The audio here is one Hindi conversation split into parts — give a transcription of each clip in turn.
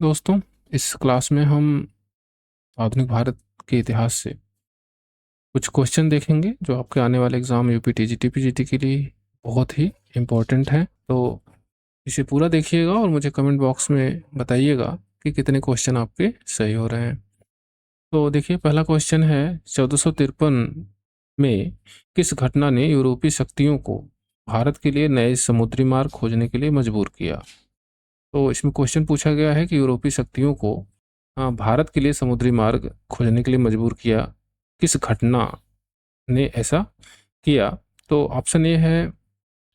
दोस्तों, इस क्लास में हम आधुनिक भारत के इतिहास से कुछ क्वेश्चन देखेंगे जो आपके आने वाले एग्ज़ाम यूपी टीजीटी पीजीटी के लिए बहुत ही इम्पोर्टेंट हैं। तो इसे पूरा देखिएगा और मुझे कमेंट बॉक्स में बताइएगा कि कितने क्वेश्चन आपके सही हो रहे हैं। तो देखिए, पहला क्वेश्चन है 1453 में किस घटना ने यूरोपीय शक्तियों को भारत के लिए नए समुद्री मार्ग खोजने के लिए मजबूर किया? तो इसमें क्वेश्चन पूछा गया है कि यूरोपीय शक्तियों को भारत के लिए समुद्री मार्ग खोजने के लिए मजबूर किया, किस घटना ने ऐसा किया? तो ऑप्शन ए है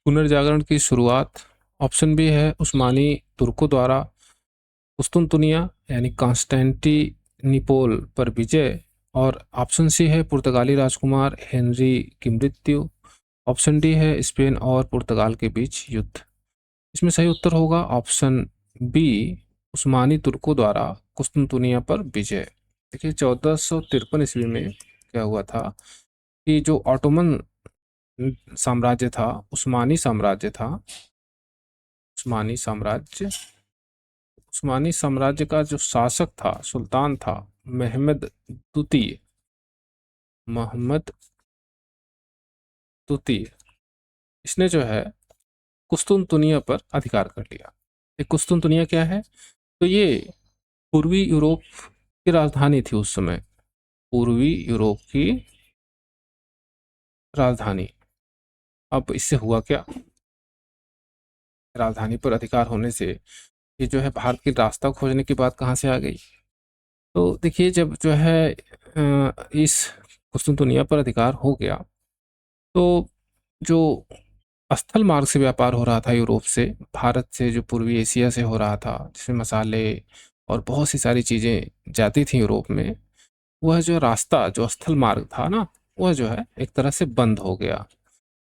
पुनर्जागरण की शुरुआत, ऑप्शन बी है उस्मानी तुर्कों द्वारा कुस्तुनतुनिया यानी कॉन्स्टेंटिनिपोल पर विजय, और ऑप्शन सी है पुर्तगाली राजकुमार हेनरी की मृत्यु, ऑप्शन डी है स्पेन और पुर्तगाल के बीच युद्ध। इसमें सही उत्तर होगा ऑप्शन बी, उस्मानी तुर्कों द्वारा कुस्तुनतुनिया पर विजय। देखिए, 1453 ईस्वी में क्या हुआ था कि जो ऑटोमन साम्राज्य था, उस्मानी साम्राज्य था, उस्मानी साम्राज्य का जो शासक था, सुल्तान था, मोहम्मद द्वितीय, इसने जो है कुस्तुनतुनिया पर अधिकार कर लिया। ये कुस्तुनतुनिया क्या है? तो ये पूर्वी यूरोप की राजधानी थी उस समय, पूर्वी यूरोप की राजधानी। अब इससे हुआ क्या? राजधानी पर अधिकार होने से ये जो है भारत की रास्ता खोजने की बात कहाँ से आ गई? तो देखिए, जब जो है इस कुस्तुनतुनिया पर अधिकार हो गया, तो जो स्थल मार्ग से व्यापार हो रहा था यूरोप से, भारत से जो पूर्वी एशिया से हो रहा था, जिसमें मसाले और बहुत सी सारी चीज़ें जाती थी यूरोप में, वह जो रास्ता, जो स्थल मार्ग था ना, वह जो है एक तरह से बंद हो गया।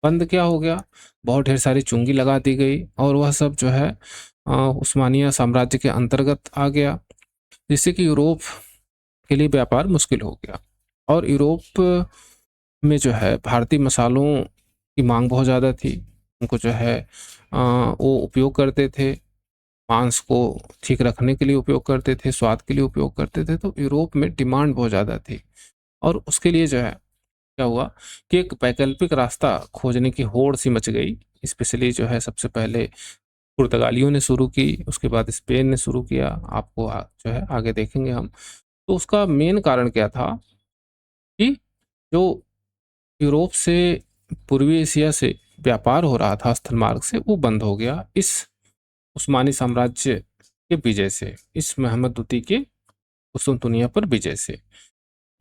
बंद क्या हो गया? बहुत ढेर सारी चुंगी लगा दी गई और वह सब जो है उस्मानिया साम्राज्य के अंतर्गत आ गया, जिससे कि यूरोप के लिए व्यापार मुश्किल हो गया। और यूरोप में जो है भारतीय मसालों की मांग बहुत ज़्यादा थी। उनको जो है वो उपयोग करते थे, मांस को ठीक रखने के लिए उपयोग करते थे, स्वाद के लिए उपयोग करते थे। तो यूरोप में डिमांड बहुत ज़्यादा थी और उसके लिए जो है क्या हुआ कि एक वैकल्पिक रास्ता खोजने की होड़ सी मच गई। स्पेशली जो है सबसे पहले पुर्तगालियों ने शुरू की, उसके बाद स्पेन ने शुरू किया। आपको जो है आगे देखेंगे हम। तो उसका मेन कारण क्या था कि जो यूरोप से पूर्वी एशिया से व्यापार हो रहा था स्थल मार्ग से, वो बंद हो गया इस उस्मानी साम्राज्य के विजय से, इस मोहम्मद द्वितीय के कुस्तुनतुनिया पर विजय से।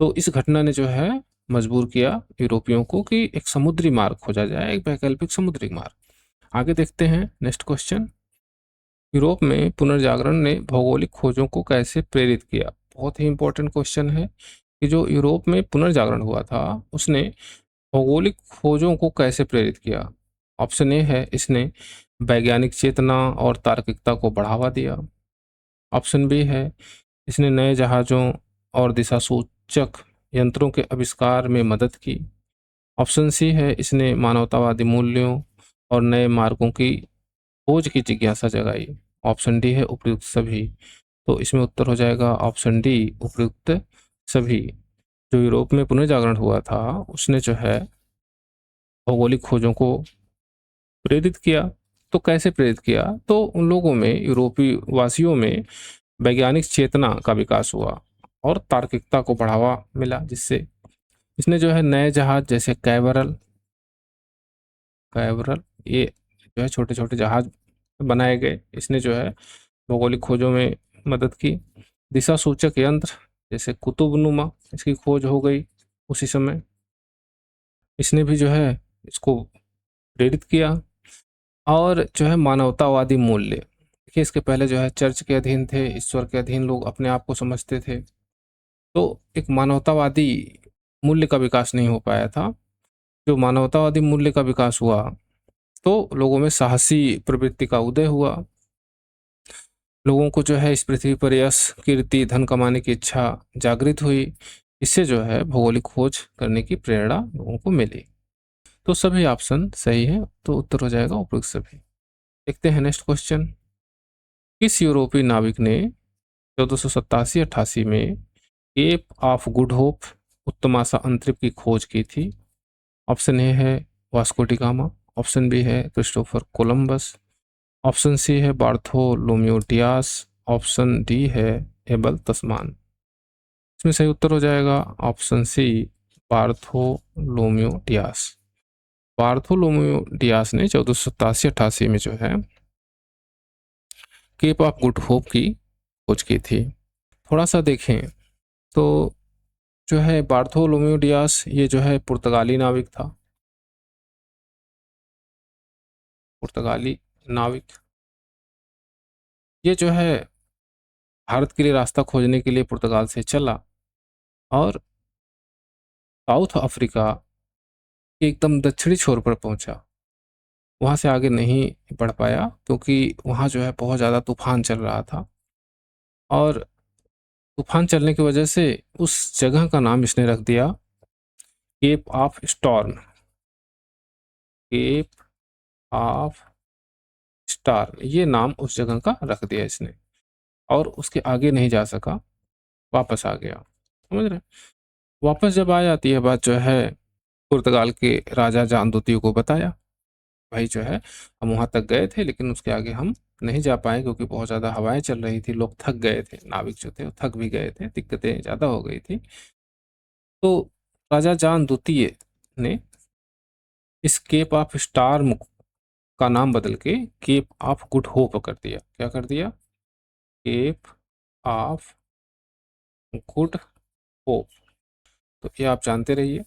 तो इस घटना ने जो है मजबूर किया यूरोपियों को कि एक समुद्री मार्ग खोजा जाए, एक वैकल्पिक समुद्री मार्ग। आगे देखते हैं नेक्स्ट क्वेश्चन। यूरोप में पुनर्जागरण ने भौगोलिक खोजों को कैसे प्रेरित किया? बहुत ही इंपॉर्टेंट क्वेश्चन है कि जो यूरोप में पुनर्जागरण हुआ था, उसने भौगोलिक खोजों को कैसे प्रेरित किया? ऑप्शन ए है इसने वैज्ञानिक चेतना और तार्किकता को बढ़ावा दिया, ऑप्शन बी है इसने नए जहाज़ों और दिशा सूचक यंत्रों के आविष्कार में मदद की, ऑप्शन सी है इसने मानवतावादी मूल्यों और नए मार्गों की खोज की जिज्ञासा जगाई, ऑप्शन डी है उपयुक्त सभी। तो इसमें उत्तर हो जाएगा ऑप्शन डी, उपयुक्त सभी। जो यूरोप में पुनर्जागरण हुआ था, उसने जो है भौगोलिक खोजों को प्रेरित किया। तो कैसे प्रेरित किया? तो उन लोगों में, यूरोपीय वासियों में वैज्ञानिक चेतना का विकास हुआ और तार्किकता को बढ़ावा मिला, जिससे इसने जो है नए जहाज जैसे कैवरल कैवरल ये जो है छोटे छोटे जहाज बनाए गए। इसने जो है भौगोलिक खोजों में मदद की। दिशा सूचक यंत्र जैसे कुतुबनुमा, इसकी खोज हो गई उसी समय। इसने भी जो है इसको प्रेरित किया। और जो है मानवतावादी मूल्य, देखिए इसके पहले जो है चर्च के अधीन थे, ईश्वर के अधीन लोग अपने आप को समझते थे। तो एक मानवतावादी मूल्य का विकास नहीं हो पाया था। जो मानवतावादी मूल्य का विकास हुआ, तो लोगों में साहसी प्रवृत्ति का उदय हुआ। लोगों को जो है इस पृथ्वी पर यश, कीर्ति, धन कमाने की इच्छा जागृत हुई। इससे जो है भौगोलिक खोज करने की प्रेरणा लोगों को मिली। तो सभी ऑप्शन सही है, तो उत्तर हो जाएगा उपयुक्त सभी। देखते हैं नेक्स्ट क्वेश्चन। किस यूरोपीय नाविक ने 1487-88 में केप ऑफ गुड होप उत्तम आशा अंतरिक्ष की खोज की थी। ऑप्शन ए है Vasco da Gama, option B है क्रिस्टोफर कोलंबस, ऑप्शन सी है बार्थोलोम्यू डियास, ऑप्शन डी है एबल तस्मान। इसमें सही उत्तर हो जाएगा option C Bartholomew Dias. Bartholomew Dias ने 1487-88 में जो है केप ऑफ गुड होप की खोज की थी। थोड़ा सा देखें तो जो है बार्थोलोम्यू डियास ये जो है पुर्तगाली नाविक था, पुर्तगाली नाविक। ये जो है भारत के लिए रास्ता खोजने के लिए पुर्तगाल से चला और साउथ अफ्रीका के एकदम दक्षिणी छोर पर पहुंचा। वहाँ से आगे नहीं बढ़ पाया क्योंकि वहाँ जो है बहुत ज़्यादा तूफान चल रहा था और तूफान चलने की वजह से उस जगह का नाम इसने रख दिया Cape of Storm. Cape of Storm ये नाम उस जगह का रख दिया इसने और उसके आगे नहीं जा सका, वापस आ गया। समझ रहे? वापस जब आ जाती है बात जो है पुर्तगाल के राजा जान द्वितीय को बताया, भाई जो है हम वहाँ तक गए थे लेकिन उसके आगे हम नहीं जा पाए क्योंकि बहुत ज़्यादा हवाएं चल रही थी, लोग थक गए थे, नाविक जो थे वो थक भी गए थे, दिक्कतें ज़्यादा हो गई थी। तो राजा जान द्वितीय ने इस केप ऑफ स्टार्म का नाम बदल के केप ऑफ गुड होप कर दिया। क्या कर दिया? Cape of Good Hope. तो ये आप जानते रहिए।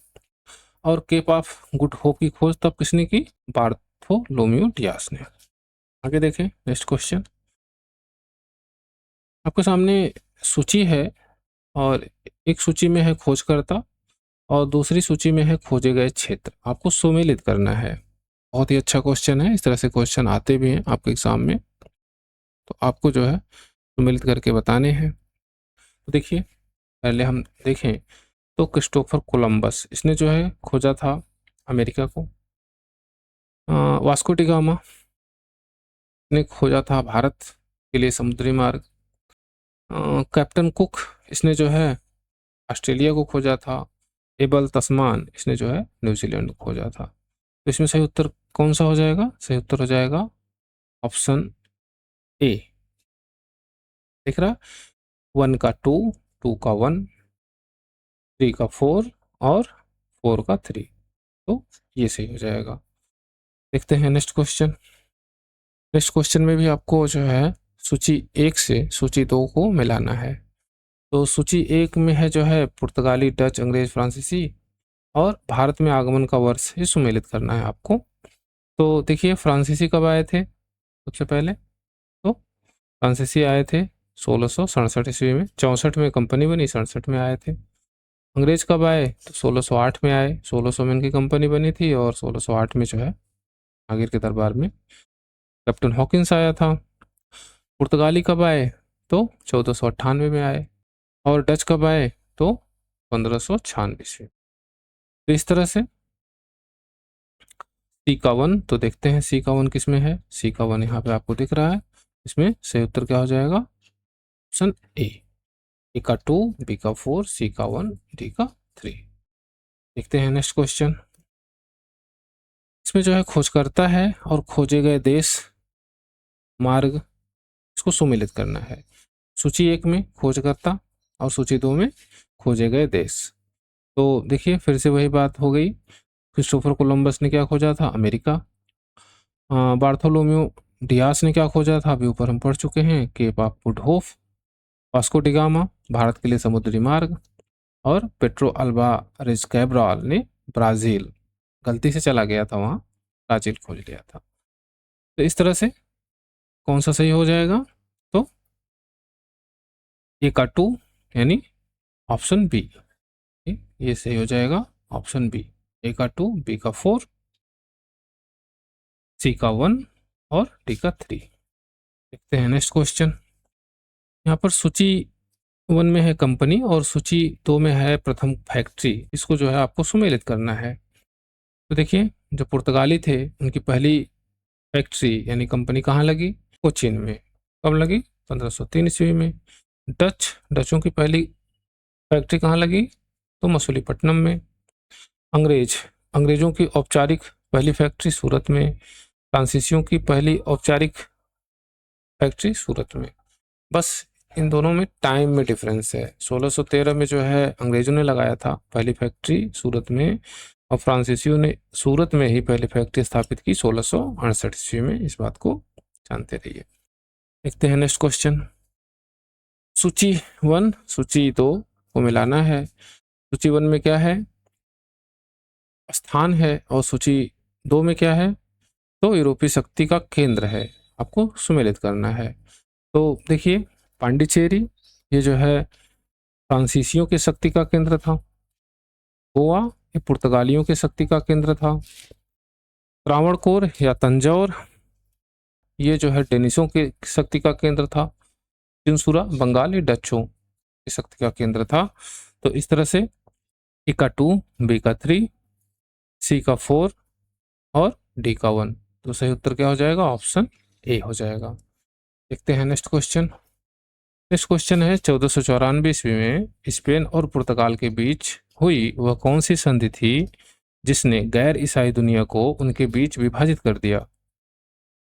और केप ऑफ गुड होप की खोज तब किसने की? बार्थोलोम्यू डियास ने। आगे देखें नेक्स्ट क्वेश्चन। आपके सामने सूची है और एक सूची में है खोजकर्ता और दूसरी सूची में है खोजे गए क्षेत्र। आपको सुमेलित करना है। बहुत ही अच्छा क्वेश्चन है, इस तरह से क्वेश्चन आते भी हैं आपके एग्जाम में, तो आपको जो है सुमेलित करके बताने हैं। तो देखिए पहले हम देखें तो क्रिस्टोफर कोलंबस इसने जो है खोजा था अमेरिका को। वास्को डी गामा ने खोजा था भारत के लिए समुद्री मार्ग। कैप्टन कुक इसने जो है ऑस्ट्रेलिया को खोजा था। एबल तस्मान इसने जो है न्यूजीलैंड को खोजा था। तो इसमें सही उत्तर कौन सा हो जाएगा? सही उत्तर हो जाएगा ऑप्शन ए। देख रहा, 1 का 2, 2 का 1, 3 का 4 और 4 का 3, तो ये सही हो जाएगा। देखते हैं नेक्स्ट क्वेश्चन। नेक्स्ट क्वेश्चन में भी आपको जो है सूची 1 से सूची 2 को मिलाना है। तो सूची 1 में है जो है पुर्तगाली, डच, अंग्रेज, फ्रांसीसी और भारत में आगमन का वर्ष ही सुमेलित करना है आपको। तो देखिए फ्रांसीसी कब आए थे सबसे पहले? तो फ्रांसीसी आए थे 1667 ईस्वी में। 64 में कंपनी बनी, 67 में आए थे। अंग्रेज कब आए? तो 1608 में आए। 1600 में इनकी कंपनी बनी थी और 1608 में जो है आगिर के दरबार में कैप्टन हॉकिंस आया था। पुर्तगाली कब आए? तो 1498 में आए। और डच कब आए? तो 1596 ईस्वी। तो इस तरह से सी का 1, तो देखते हैं सी का 1 किस में है। सी का 1 यहाँ पे आपको दिख रहा है। इसमें सही उत्तर क्या हो जाएगा? ऑप्शन ए का 2, बी का 4, सी का 1, डी का 3। देखते हैं नेक्स्ट क्वेश्चन। इसमें जो है खोजकर्ता है और खोजे गए देश मार्ग, इसको सुमेलित करना है। सूची 1 में खोजकर्ता और सूची 2 में खोजे गए देश। तो देखिए फिर से वही बात हो गई। क्रिस्टोफर कोलंबस ने क्या खोजा था? अमेरिका। बार्थोलोम्यू डियास ने क्या खोजा था? अभी ऊपर हम पढ़ चुके हैं, Cape of Good Hope. Vasco da Gama Bharat के लिए समुद्री मार्ग। और पेट्रो अल्वारेज कैब्राल ने ब्राज़ील, गलती से चला गया था वहाँ, ब्राज़ील खोज लिया था। तो इस तरह से कौन सा सही हो जाएगा? तो ए का 2 यानी ऑप्शन बी, ये सही हो जाएगा ऑप्शन बी। ए का 2, बी का 4, सी का 1 और डी का 3। देखते हैं नेक्स्ट क्वेश्चन। यहाँ पर सूची 1 में है कंपनी और सूची 2 में है प्रथम फैक्ट्री। इसको जो है आपको सुमेलित करना है। तो देखिए जो पुर्तगाली थे उनकी पहली फैक्ट्री यानी कंपनी कहाँ लगी? कोचीन में। कब लगी? 1503 ईस्वी में। डचों की पहली फैक्ट्री कहाँ लगी? तो मसूलीपट्टनम में। अंग्रेजों की औपचारिक पहली फैक्ट्री सूरत में। फ्रांसीसियों की पहली औपचारिक फैक्ट्री सूरत में। बस इन दोनों में टाइम में डिफरेंस है। 1613 में जो है अंग्रेजों ने लगाया था पहली फैक्ट्री सूरत में, और फ्रांसीसियों ने सूरत में ही पहली फैक्ट्री स्थापित की 1668 ईस्वी में। इस बात को जानते रहिए। देखते हैं नेक्स्ट क्वेश्चन। सूची 1 सूची 2 को मिलाना है। सूची 1 में क्या है? स्थान है, और सूची 2 में क्या है? तो यूरोपीय शक्ति का केंद्र है। आपको सुमेलित करना है। तो देखिए, पांडिचेरी ये जो है फ्रांसीसियों की शक्ति का केंद्र था। गोवा ये पुर्तगालियों की शक्ति का केंद्र था। त्रावणकोर या तंजौर ये जो है डेनिशों की शक्ति का केंद्र था। चिंसुरा बंगाली डचों की शक्ति का केंद्र था। तो इस तरह से ए का 2, बी का 3, सी का 4 और डी का 1। तो सही उत्तर क्या हो जाएगा? ऑप्शन ए हो जाएगा। देखते हैं नेक्स्ट क्वेश्चन। नेक्स्ट क्वेश्चन है 1494 ईस्वी में स्पेन और पुर्तगाल के बीच हुई वह कौन सी संधि थी जिसने गैर ईसाई दुनिया को उनके बीच विभाजित कर दिया?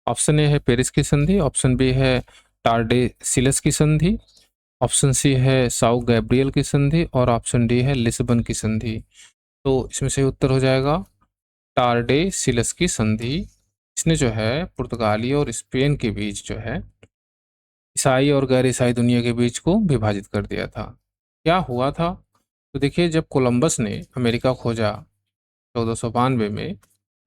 ऑप्शन ए है पेरिस की संधि, ऑप्शन बी है टारडेसिलस की संधि, ऑप्शन सी है साउ गैब्रियल की संधि, और ऑप्शन डी है लिस्बन की संधि। तो इसमें सही उत्तर हो जाएगा टारडेसिलस की संधि। इसने जो है पुर्तगाली और स्पेन के बीच जो है ईसाई और गैर ईसाई दुनिया के बीच को विभाजित कर दिया था। क्या हुआ था? तो देखिए, जब कोलंबस ने अमेरिका खोजा 1492 में,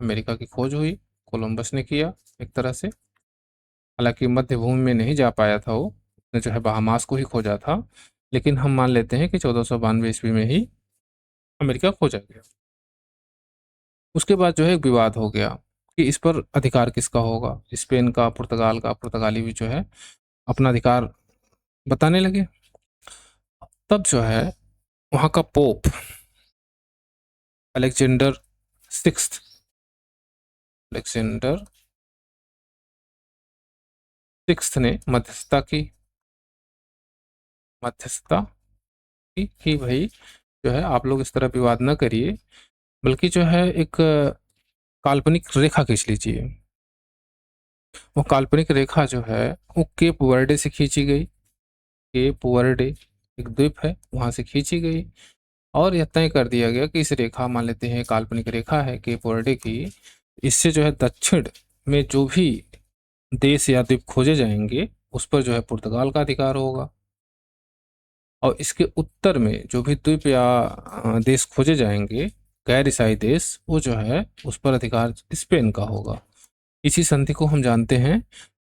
अमेरिका की खोज हुई, कोलंबस ने किया एक तरह से। हालांकि मध्य भूमि में नहीं जा पाया था वो, उसने जो है बहामास को ही खोजा था। लेकिन हम मान लेते हैं कि 1492 ईस्वी में ही अमेरिका खोजा गया। उसके बाद जो है एक विवाद हो गया कि इस पर अधिकार किसका होगा। स्पेन का, पुर्तगाल का। पुर्तगाली भी जो है अपना अधिकार बताने लगे। तब जो है वहाँ का pope Alexander sixth Alexander sixth ने मध्यस्थता की कि भाई जो है आप लोग इस तरह विवाद न करिए, बल्कि जो है एक काल्पनिक रेखा खींच लीजिए। वो काल्पनिक रेखा जो है वो केप वर्डे से खींची गई। केप वर्डे एक द्वीप है, वहां से खींची गई, और यह तय कर दिया गया कि इस रेखा, मान लेते हैं काल्पनिक रेखा है केप वर्डे की, इससे जो है दक्षिण में जो भी देश या द्वीप खोजे जाएंगे उस पर जो है पुर्तगाल का अधिकार होगा, और इसके उत्तर में जो भी द्वीप या देश खोजे जाएंगे, गैर ईसाई देश, वो जो है उस पर अधिकार स्पेन का होगा। इसी संधि को हम जानते हैं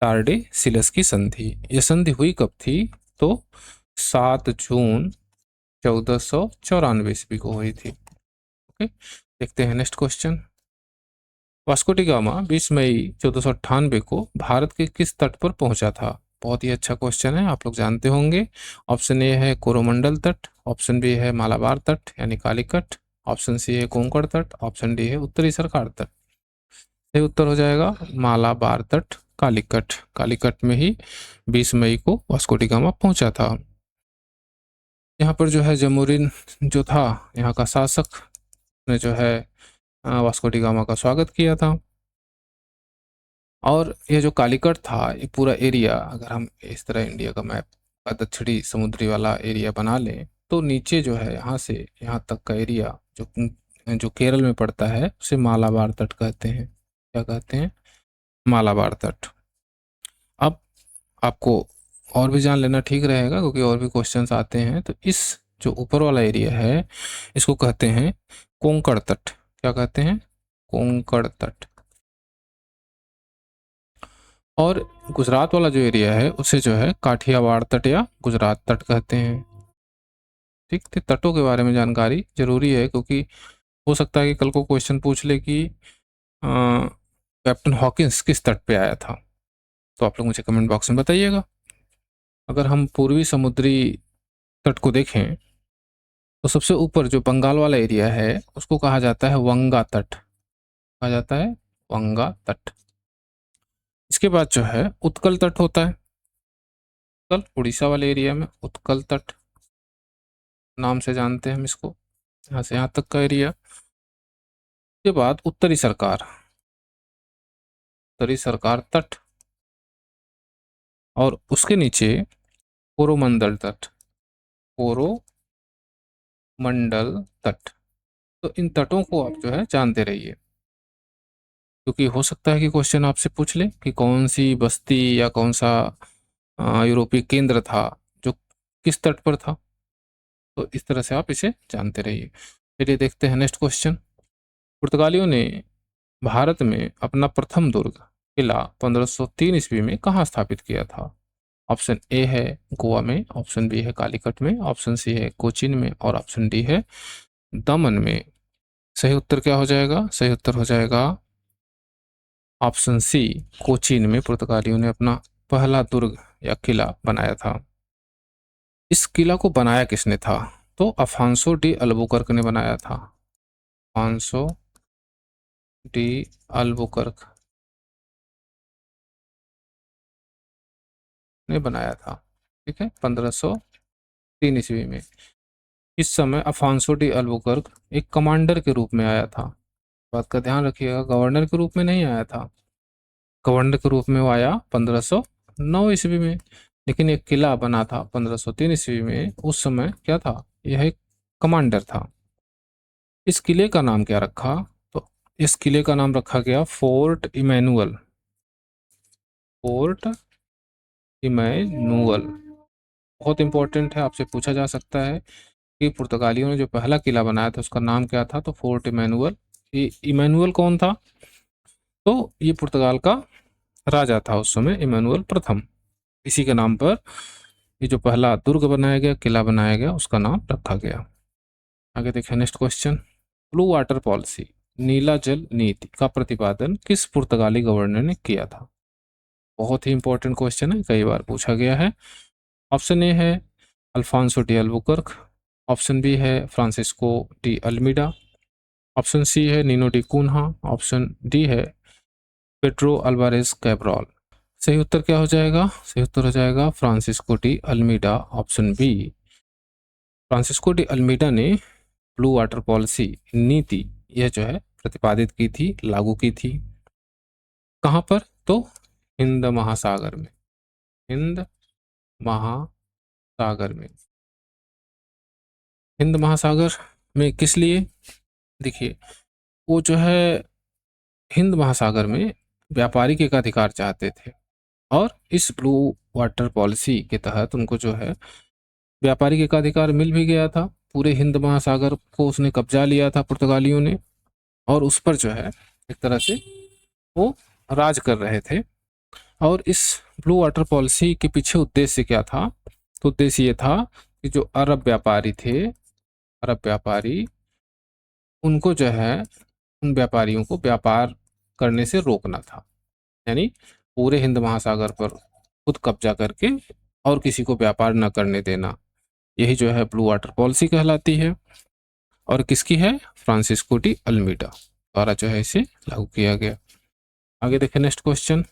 टारडेसिलस की संधि। यह संधि हुई कब थी? तो 7 जून 1494 ईस्वी को हुई थी। ओके, देखते हैं next question. Vasco da gamma 20 मई 1498 को भारत के किस तट पर पहुंचा था? बहुत ही अच्छा क्वेश्चन है, आप लोग जानते होंगे। ऑप्शन ए है कोरोमंडल तट, ऑप्शन बी है मालाबार तट यानी कालीकट, ऑप्शन सी है कोंकण तट, ऑप्शन डी है उत्तरी सरकार तट। सही उत्तर हो जाएगा मालाबार तट, कालीकट। कालीकट में ही 20 मई को वास्को डी गामा पहुंचा था। यहाँ पर जो है जमोरिन जो था यहाँ का शासक, ने जो है वास्को डी गामा का स्वागत किया था। और ये जो कालीकट था, ये पूरा एरिया, अगर हम इस तरह इंडिया का मैप का दक्षिणी समुद्री वाला एरिया बना लें, तो नीचे जो है यहाँ से यहाँ तक का एरिया जो जो केरल में पड़ता है उसे मालाबार तट कहते हैं। क्या कहते हैं? मालाबार तट। अब आपको और भी जान लेना ठीक रहेगा, क्योंकि और भी क्वेश्चंस आते हैं। तो इस जो ऊपर वाला एरिया है इसको कहते हैं कोंकण तट। क्या कहते हैं? कोंकण तट। और गुजरात वाला जो एरिया है उसे जो है काठियावाड़ तट या गुजरात तट कहते हैं। ठीक है, तटों के बारे में जानकारी जरूरी है, क्योंकि हो सकता है कि कल को क्वेश्चन पूछ ले कि कैप्टन हॉकिंस किस तट पे आया था। तो आप लोग मुझे कमेंट बॉक्स में बताइएगा। अगर हम पूर्वी समुद्री तट को देखें तो सबसे ऊपर जो बंगाल वाला एरिया है उसको कहा जाता है वंगा तट। कहा जाता है वंगा तट। इसके बाद जो है उत्कल तट होता है। उत्कल, उड़ीसा वाले एरिया में उत्कल तट नाम से जानते हैं हम इसको, यहाँ से यहाँ तक का एरिया। के बाद उत्तरी सरकार तट, और उसके नीचे कोरोमंडल तट, कोरोमंडल तट। तो इन तटों को आप जो है जानते रहिए, क्योंकि हो सकता है कि क्वेश्चन आपसे पूछ ले कि कौन सी बस्ती या कौन सा यूरोपीय केंद्र था जो किस तट पर था। तो इस तरह से आप इसे जानते रहिए। चलिए देखते हैं नेक्स्ट क्वेश्चन। पुर्तगालियों ने भारत में अपना प्रथम दुर्ग किला 1503 ईस्वी में कहाँ स्थापित किया था? ऑप्शन ए है गोवा में, ऑप्शन बी है कालीकट में, ऑप्शन सी है कोचीन में, और ऑप्शन डी है दमन में। सही उत्तर क्या हो जाएगा? सही उत्तर हो जाएगा ऑप्शन सी, कोचीन में पुर्तगालियों ने अपना पहला दुर्ग या किला बनाया था। इस किला को बनाया किसने था? तो अफांसो डी अल्बुकर्क ने बनाया था। अफांसो डी अल्बुकर्क ने बनाया था, ठीक है, 1503 ईस्वी में। इस समय अफांसो डी अल्बुकर्क एक कमांडर के रूप में आया था। बात का ध्यान रखिएगा, गवर्नर के रूप में नहीं आया था। गवर्नर के रूप में वो आया 1509 ईस्वी में, लेकिन एक किला बना था 1503 ईस्वी में। उस समय क्या था? यह एक कमांडर था। इस किले का नाम क्या रखा? तो इस किले का नाम रखा गया फोर्ट इमैनुअल। फोर्ट इमैनुअल बहुत इंपॉर्टेंट है, आपसे पूछा जा सकता है कि पुर्तगालियों ने जो पहला किला बनाया था उसका नाम क्या था? तो फोर्ट इमैनुअल। ये इमैनुअल कौन था? तो ये पुर्तगाल का राजा था उस समय, इमैनुअल प्रथम। इसी के नाम पर ये जो पहला दुर्ग बनाया गया, किला बनाया गया, उसका नाम रखा गया। आगे देखिए next question. Blue water policy, नीला जल नीति का प्रतिपादन किस पुर्तगाली गवर्नर ने किया था? बहुत ही इंपॉर्टेंट क्वेश्चन है, कई बार पूछा गया है। ऑप्शन ए है Alfonso de Albuquerque, option B है Francisco de Almeida, option C है Nino de Cunha, option D है पेड्रो अल्वारेज कैब्रॉल। सही उत्तर क्या हो जाएगा? सही उत्तर हो जाएगा Francisco de Almeida, option B. Francisco de Almeida ने ब्लू वाटर पॉलिसी नीति यह जो है प्रतिपादित की थी, लागू की थी। कहाँ पर? तो हिंद महासागर में। हिंद महासागर में। हिंद महासागर में किस लिए? देखिए, वो जो है हिंद महासागर में व्यापारिक एकाधिकार चाहते थे, और इस ब्लू वाटर पॉलिसी के तहत उनको जो है व्यापारिक एकाधिकार मिल भी गया था। पूरे हिंद महासागर को उसने कब्जा लिया था पुर्तगालियों ने, और उस पर जो है एक तरह से वो राज कर रहे थे। और इस ब्लू वाटर पॉलिसी के पीछे उद्देश्य क्या था? तो उद्देश्य ये था कि जो अरब व्यापारी थे, अरब व्यापारी, उनको जो है उन व्यापारियों को व्यापार करने से रोकना था। यानी पूरे हिंद महासागर पर खुद कब्जा करके और किसी को व्यापार न करने देना, यही जो है ब्लू वाटर पॉलिसी कहलाती है। और किसकी है? फ्रांसिस्को डी अल्मीडा द्वारा जो है इसे लागू किया गया। आगे देखें नेक्स्ट क्वेश्चन।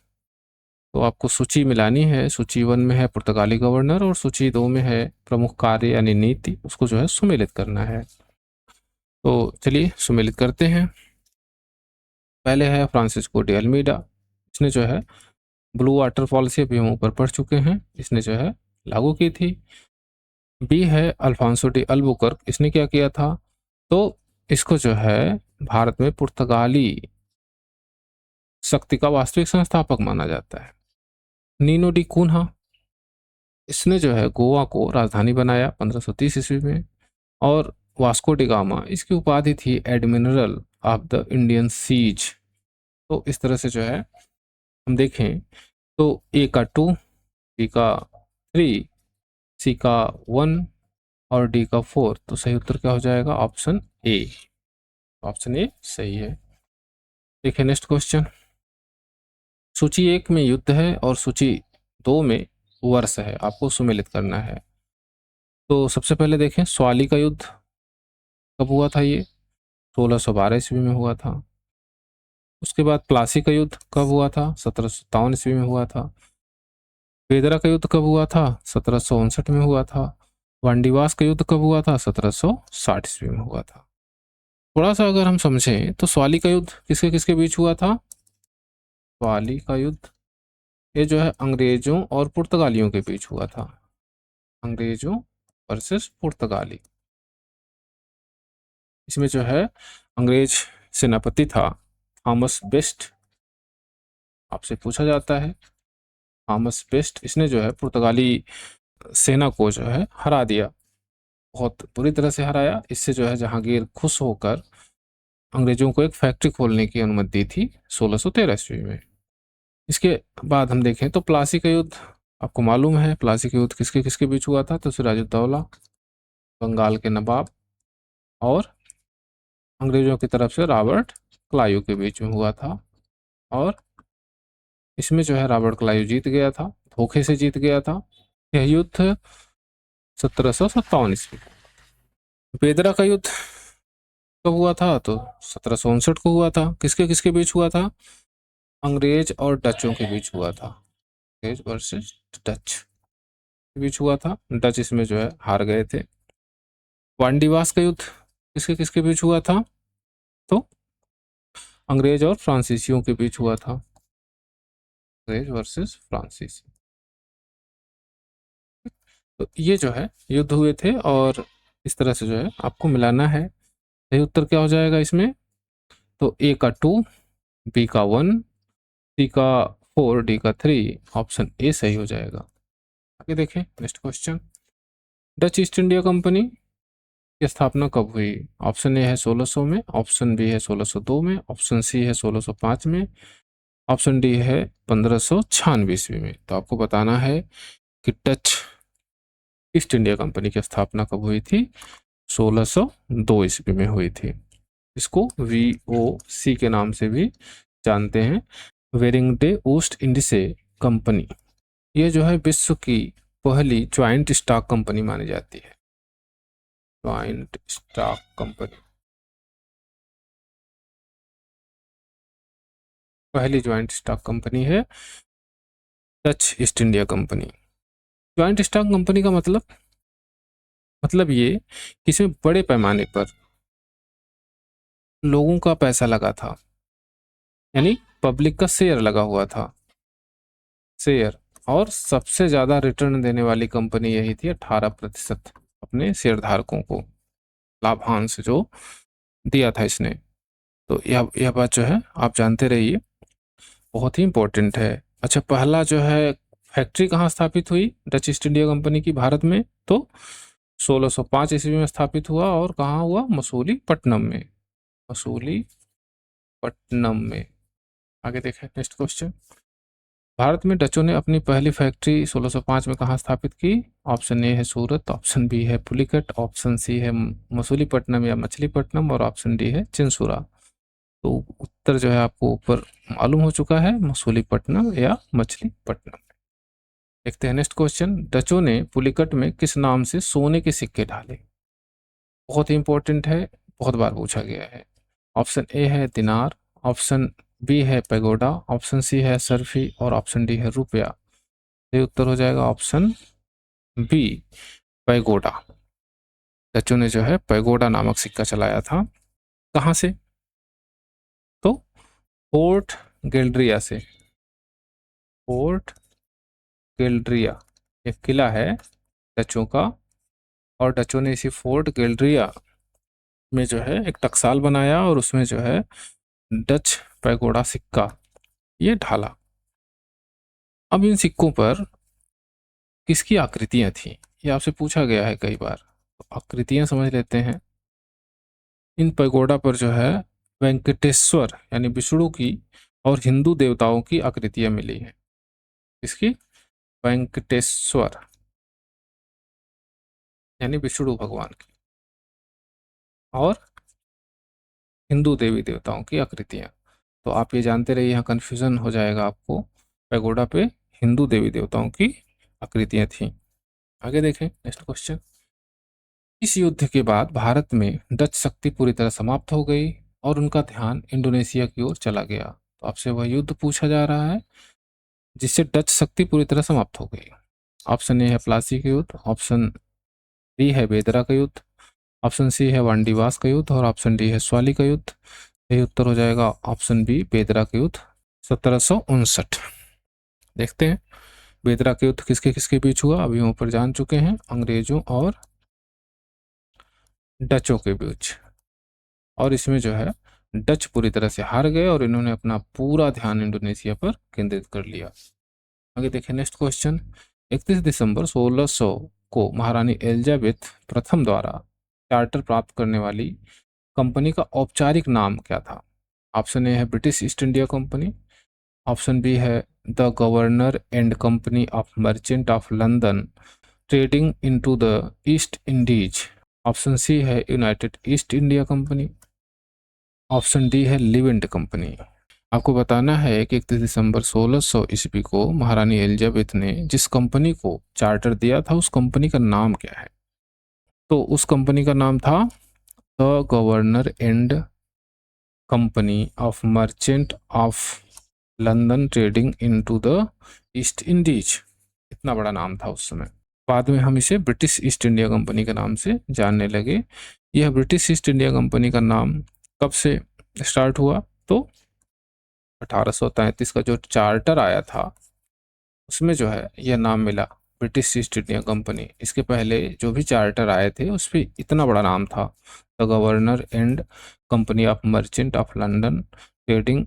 तो आपको सूची मिलानी है। सूची 1 में है पुर्तगाली गवर्नर, और सूची 2 में है प्रमुख कार्य यानी नीति, उसको जो है सुमेलित करना है। तो चलिए सुमेलित करते हैं। पहले है फ्रांसिस्को डी अल्मीडा, इसने जो है ब्लू वाटर पॉलिसी अभी हम ऊपर पढ़ चुके हैं, इसने जो है लागू की थी। बी है अल्फांसो डी अल्बुकर्क, इसने क्या किया था? तो इसको जो है भारत में पुर्तगाली शक्ति का वास्तविक संस्थापक माना जाता है। नीनो डी कुन्हा, इसने जो है गोवा को राजधानी बनाया 1530 ईस्वी में। और वास्को डी गामा, इसकी उपाधि थी admiral of the Indian seas. तो इस तरह से जो है हम देखें तो ए का 2, बी का 3, सी का 1 और डी का 4। तो सही उत्तर क्या हो जाएगा? Option A. ऑप्शन ए सही है। देखिए नेक्स्ट क्वेश्चन। सूची 1 में युद्ध है और सूची 2 में वर्ष है, आपको सुमेलित करना है। तो सबसे पहले देखें स्वाली का युद्ध कब हुआ था? ये 1612 ईस्वी में हुआ था। उसके बाद प्लासी का युद्ध कब हुआ था? 1757 ईस्वी में हुआ था। बेदरा का युद्ध कब हुआ था? 1759 में हुआ था। वांडीवास का युद्ध कब हुआ था? 1760 ईस्वी में हुआ था। थोड़ा सा अगर हम समझें तो स्वाली का युद्ध किसके किसके बीच हुआ था? स्वाली का युद्ध ये जो है अंग्रेजों और पुर्तगालियों के बीच हुआ था। अंग्रेजों वर्सेस पुर्तगाली। इसमें जो है अंग्रेज सेनापति था थॉमस बेस्ट। आपसे पूछा जाता है थॉमस बेस्ट, इसने जो है पुर्तगाली सेना को जो है हरा दिया, बहुत बुरी तरह से हराया। इससे जो है जहांगीर खुश होकर अंग्रेजों को एक फैक्ट्री खोलने की अनुमति दी थी 1613 ईस्वी में। इसके बाद हम देखें तो प्लासी का युद्ध आपको मालूम है। प्लासी का युद्ध किसके किसके बीच हुआ था? तो सिराजुद्दौला, बंगाल के नवाब और अंग्रेजों की तरफ से रॉबर्ट क्लाइव के बीच में हुआ था। और इसमें जो है रॉबर्ट क्लाइव जीत गया था, धोखे से जीत गया था। यह युद्ध 1757 ईस्वी। बेदरा का युद्ध कब हुआ था? तो 1759 को हुआ था। किसके किसके बीच हुआ था? अंग्रेज और डचों के बीच हुआ था। अंग्रेज वर्सेस डच के बीच हुआ था। डच इसमें जो है हार गए थे। वांडीवास का युद्ध किसके किसके बीच हुआ था? तो अंग्रेज और फ्रांसीसियों के बीच हुआ था। अंग्रेज वर्सेस फ्रांसीसी। तो ये जो है युद्ध हुए थे और इस तरह से जो है आपको मिलाना है। सही उत्तर क्या हो जाएगा इसमें? तो ए का 2, बी का 1, सी का 4, डी का 3, ऑप्शन ए सही हो जाएगा। आगे देखें next question. Dutch east India company की स्थापना कब हुई? ऑप्शन ए है 1600 में, ऑप्शन बी है 1602 में, ऑप्शन सी है 1605 में, ऑप्शन डी है 1596 ईस्वी में। तो आपको बताना है कि डच ईस्ट इंडिया कंपनी की स्थापना कब हुई थी? 1602 ईस्वी में हुई थी। इसको VOC के नाम से भी जानते हैं, वेरिंगडे ओस्ट इंडिसे कंपनी। ये जो है विश्व की पहली ज्वाइंट स्टॉक कंपनी मानी जाती है। ज्वाइंट स्टॉक कंपनी, पहली ज्वाइंट स्टॉक कंपनी है Dutch east India company. Joint stock company का मतलब ये कि इसमें बड़े पैमाने पर लोगों का पैसा लगा था, यानी पब्लिक का शेयर लगा हुआ था, शेयर। और सबसे ज्यादा रिटर्न देने वाली कंपनी यही थी, 18% अपने शेयरधारकों को लाभांश जो दिया था इसने। तो यह बात जो है आप जानते रहिए, बहुत ही इंपॉर्टेंट है। अच्छा, पहला जो है फैक्ट्री कहाँ स्थापित हुई डच ईस्ट इंडिया कंपनी की भारत में? तो 1605 ईस्वी में स्थापित हुआ। और कहाँ हुआ? मसूलीपट्टनम में। मसूलीपट्टनम में। आगे देखें नेक्स्ट क्वेश्चन। भारत में डचों ने अपनी पहली फैक्ट्री 1605 में कहाँ स्थापित की? ऑप्शन ए है सूरत, ऑप्शन बी है पुलिकट, ऑप्शन सी है मसूलीपट्टनम या मछलीपट्टनम, और ऑप्शन डी है चिंसुरा। तो उत्तर जो है आपको ऊपर मालूम हो चुका है, मसूलीपट्टनम या मछलीपट्टनम। देखते हैं नेक्स्ट क्वेश्चन। डचों ने पुलिकट में किस नाम से सोने के सिक्के डाले? बहुत ही इंपॉर्टेंट है, बहुत बार पूछा गया है। ऑप्शन ए है दिनार, ऑप्शन बी है पैगोडा, ऑप्शन सी है सरफी, और ऑप्शन डी है रुपया। सही उत्तर हो जाएगा ऑप्शन बी, पैगोडा। डचों ने जो है पैगोडा नामक सिक्का चलाया था। कहाँ से? तो फोर्ट गेल्ड्रिया से। फोर्ट गेल्ड्रिया एक किला है डचों का, और डचों ने इसी फोर्ट गेल्ड्रिया में जो है एक टकसाल बनाया और उसमें जो है डच पैगोडा सिक्का ये ढाला। अब इन सिक्कों पर किसकी आकृतियां थी, ये आपसे पूछा गया है कई बार, तो आकृतियां समझ लेते हैं। इन पैगोडा पर जो है वेंकटेश्वर यानी विष्णु की और हिंदू देवताओं की आकृतियां मिली हैं। इसकी वेंकटेश्वर यानी विष्णु भगवान की, और हिंदू देवी देवताओं की आकृतियां। तो आप ये जानते रहिए, यहाँ कन्फ्यूजन हो जाएगा आपको। पैगोडा पे हिंदू देवी देवताओं की आकृतियां थी। आगे देखें नेक्स्ट क्वेश्चन। इस युद्ध के बाद भारत में डच शक्ति पूरी तरह समाप्त हो गई और उनका ध्यान इंडोनेशिया की ओर चला गया। तो आपसे वह युद्ध पूछा जा रहा है जिससे डच शक्ति पूरी तरह समाप्त हो गई। ऑप्शन ए है प्लासी का युद्ध, ऑप्शन बी है बेदरा का युद्ध, ऑप्शन सी है वांडीवास का युद्ध और ऑप्शन डी है स्वाली का युद्ध। यही उत्तर हो जाएगा ऑप्शन बी बेदरा का युद्ध 1759। देखते हैं बेदरा का युद्ध किसके किसके बीच हुआ। अभी हम ऊपर जान चुके हैं, अंग्रेजों और डचों के बीच। और इसमें जो है डच पूरी तरह से हार गए और इन्होंने अपना पूरा ध्यान इंडोनेशिया पर केंद्रित कर लिया। आगे देखें नेक्स्ट क्वेश्चन। 31 दिसंबर 1600 को महारानी एलिजाबेथ प्रथम द्वारा चार्टर प्राप्त करने वाली कंपनी का औपचारिक नाम क्या था। ऑप्शन ए है British East India Company, option B है the governor and company of merchant of London trading into the East Indies, option C है United East India Company, option D है लिवेंट कंपनी। आपको बताना है कि 31 दिसंबर 1600 ईस्वी को महारानी एलिजाबेथ ने जिस कंपनी को चार्टर दिया था उस कंपनी का नाम क्या है। तो उस कंपनी का नाम था the governor and company of merchant of London trading into the East Indies. इतना बड़ा नाम था उस समय। बाद में हम इसे ब्रिटिश ईस्ट इंडिया कंपनी के नाम से जानने लगे। यह ब्रिटिश ईस्ट इंडिया कंपनी का नाम कब से स्टार्ट हुआ, तो 1833 का जो चार्टर आया था उसमें जो है यह नाम मिला ब्रिटिश ईस्ट इंडिया कंपनी। इसके पहले जो भी चार्टर आए थे उस पर इतना बड़ा नाम था the governor and company of merchant of London trading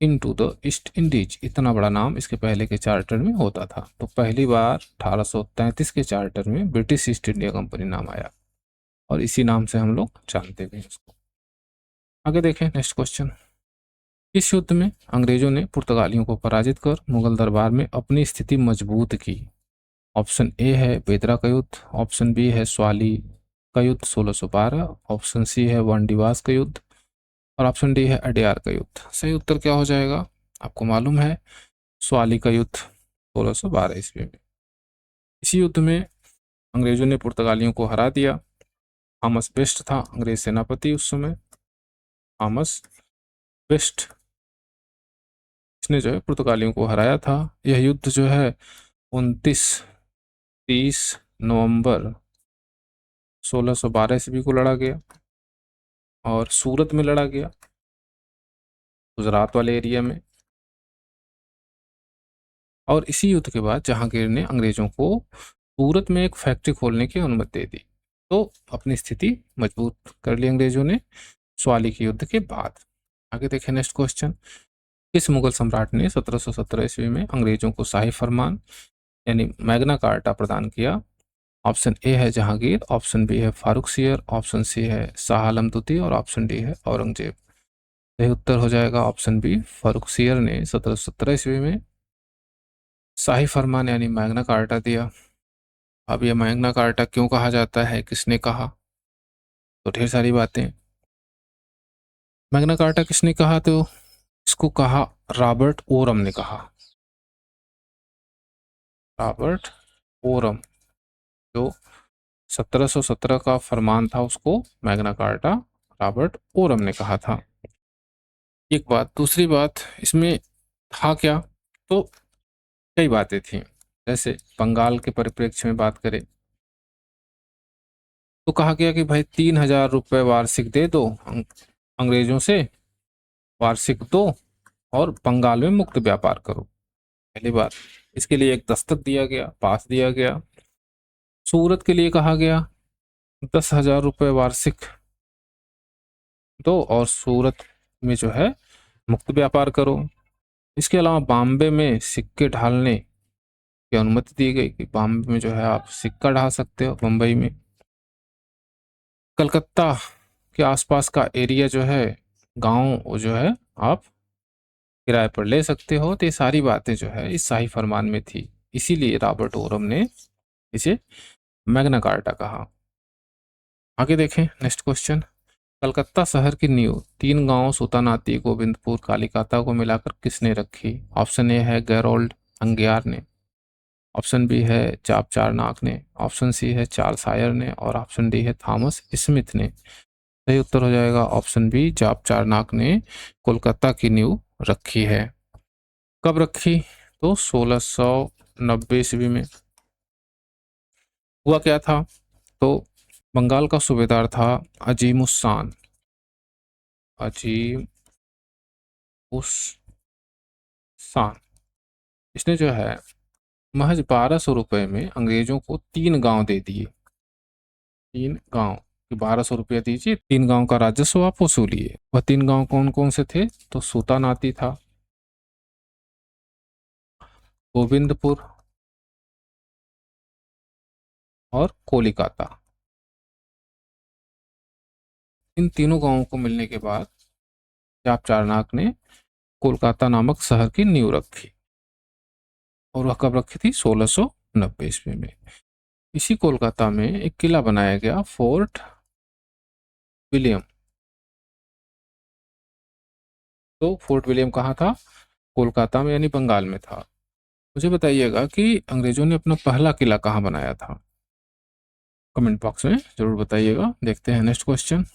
into the East Indies. इतना बड़ा नाम इसके पहले के चार्टर में होता था। तो पहली बार 1833 के चार्टर में ब्रिटिश ईस्ट इंडिया कंपनी नाम आया और इसी नाम से हम लोग जानते भी हैं उसको। आगे देखें नेक्स्ट क्वेश्चन। इस युद्ध में अंग्रेजों ने पुर्तगालियों को पराजित कर मुगल दरबार में अपनी स्थिति मजबूत की। ऑप्शन ए है बेदरा का युद्ध, ऑप्शन बी है स्वाली का युद्ध 1612, ऑप्शन सी है वांडीवास का युद्ध और ऑप्शन डी है अडयार का युद्ध। सही उत्तर क्या हो जाएगा, आपको मालूम है स्वाली का युद्ध 1612 ईस्वी में। इसी युद्ध में अंग्रेजों ने पुर्तगालियों को हरा दिया। थॉमस बेस्ट था अंग्रेज सेनापति उस समय, थॉमस बेस्ट, इसने जो है पुर्तगालियों को हराया था। यह युद्ध जो है 29-30 नवंबर 1612 ईस्वी को लड़ा गया और सूरत में लड़ा गया, गुजरात वाले एरिया में। और इसी युद्ध के बाद जहांगीर ने अंग्रेजों को सूरत में एक फैक्ट्री खोलने की अनुमति दे दी, तो अपनी स्थिति मजबूत कर ली अंग्रेजों ने स्वाली के युद्ध के बाद। आगे देखें नेक्स्ट क्वेश्चन। किस मुगल सम्राट ने 1717 ईस्वी में अंग्रेजों को शाही फरमान यानी मैग्ना कार्टा प्रदान किया। ऑप्शन ए है जहांगीर, ऑप्शन बी है फारुखसियर, ऑप्शन सी है शाह आलम द्वितीय और ऑप्शन डी है औरंगजेब। सही उत्तर हो जाएगा ऑप्शन बी, फारुखसियर ने 1717 ईस्वी में शाही फरमान यानी मैग्ना कार्टा दिया। अब यह मैग्ना कार्टा क्यों कहा जाता है, किसने कहा, तो ढेर सारी बातें। मैग्ना कार्टा किसने कहा, तो इसको कहा रॉबर्ट ओरम ने कहा। रॉबर्ट ओरम जो 1717 का फरमान था उसको मैग्ना कार्टा रॉबर्ट ओरम ने कहा था। एक बात। दूसरी बात, इसमें था क्या, तो कई बातें थी। जैसे बंगाल के परिप्रेक्ष्य में बात करें तो कहा गया कि भाई 3000 रुपये वार्षिक दे दो अंग्रेजों से, वार्षिक दो और बंगाल में मुक्त व्यापार करो। पहली बात, इसके लिए एक दस्तक दिया गया, पास दिया गया। सूरत के लिए कहा गया 10,000 रुपये वार्षिक दो और सूरत में जो है मुक्त व्यापार करो। इसके अलावा बॉम्बे में सिक्के ढालने की अनुमति दी गई कि बॉम्बे में जो है आप सिक्का ढाल सकते हो मुंबई में। कलकत्ता के आसपास का एरिया जो है गांव जो है आप किराए पर ले सकते हो। तो ये सारी बातें जो है इस शाही फरमान में थी, इसीलिए रॉबर्ट ओरम ने इसे मैग्ना कार्टा कहा। आगे देखें नेक्स्ट क्वेश्चन। कलकत्ता शहर की नींव 3 गांव सुतानाती गोविंदपुर कालीकाता को मिलाकर किसने रखी। ऑप्शन ए है गैरोल्ड अंगियार ने, ऑप्शन बी है चाप चारनाक ने, ऑप्शन सी है चार्ल्स हायर ने और ऑप्शन डी है थॉमस स्मिथ ने। सही उत्तर हो जाएगा ऑप्शन बी, चाप चारनाक ने कोलकाता की नींव रखी है। कब रखी, तो 1690 ईस्वी में। हुआ क्या था, तो बंगाल का सूबेदार था अजीम उस अजीम उस शान। इसने जो है महज 1200 रुपये में अंग्रेजों को 3 गांव दे दिए। 3 गांव कि 1200 रुपया दीजिए, 3 गांव का राजस्व आप वसूलिए। वह 3 गांव कौन कौन से थे, तो सूतानाती था, गोविंदपुर और कोलिकाता। इन तीनों गांवों को मिलने के बाद जाप चारनाक ने कोलकाता नामक शहर की नींव रखी। और वह कब रखी थी, 1690 ईस्वी में। इसी कोलकाता में एक किला बनाया गया, फोर्ट विलियम। तो फोर्ट विलियम कहाँ था, कोलकाता में, यानी बंगाल में था। मुझे बताइएगा कि अंग्रेजों ने अपना पहला किला कहाँ बनाया था, कमेंट बॉक्स में जरूर बताइएगा। देखते हैं next question.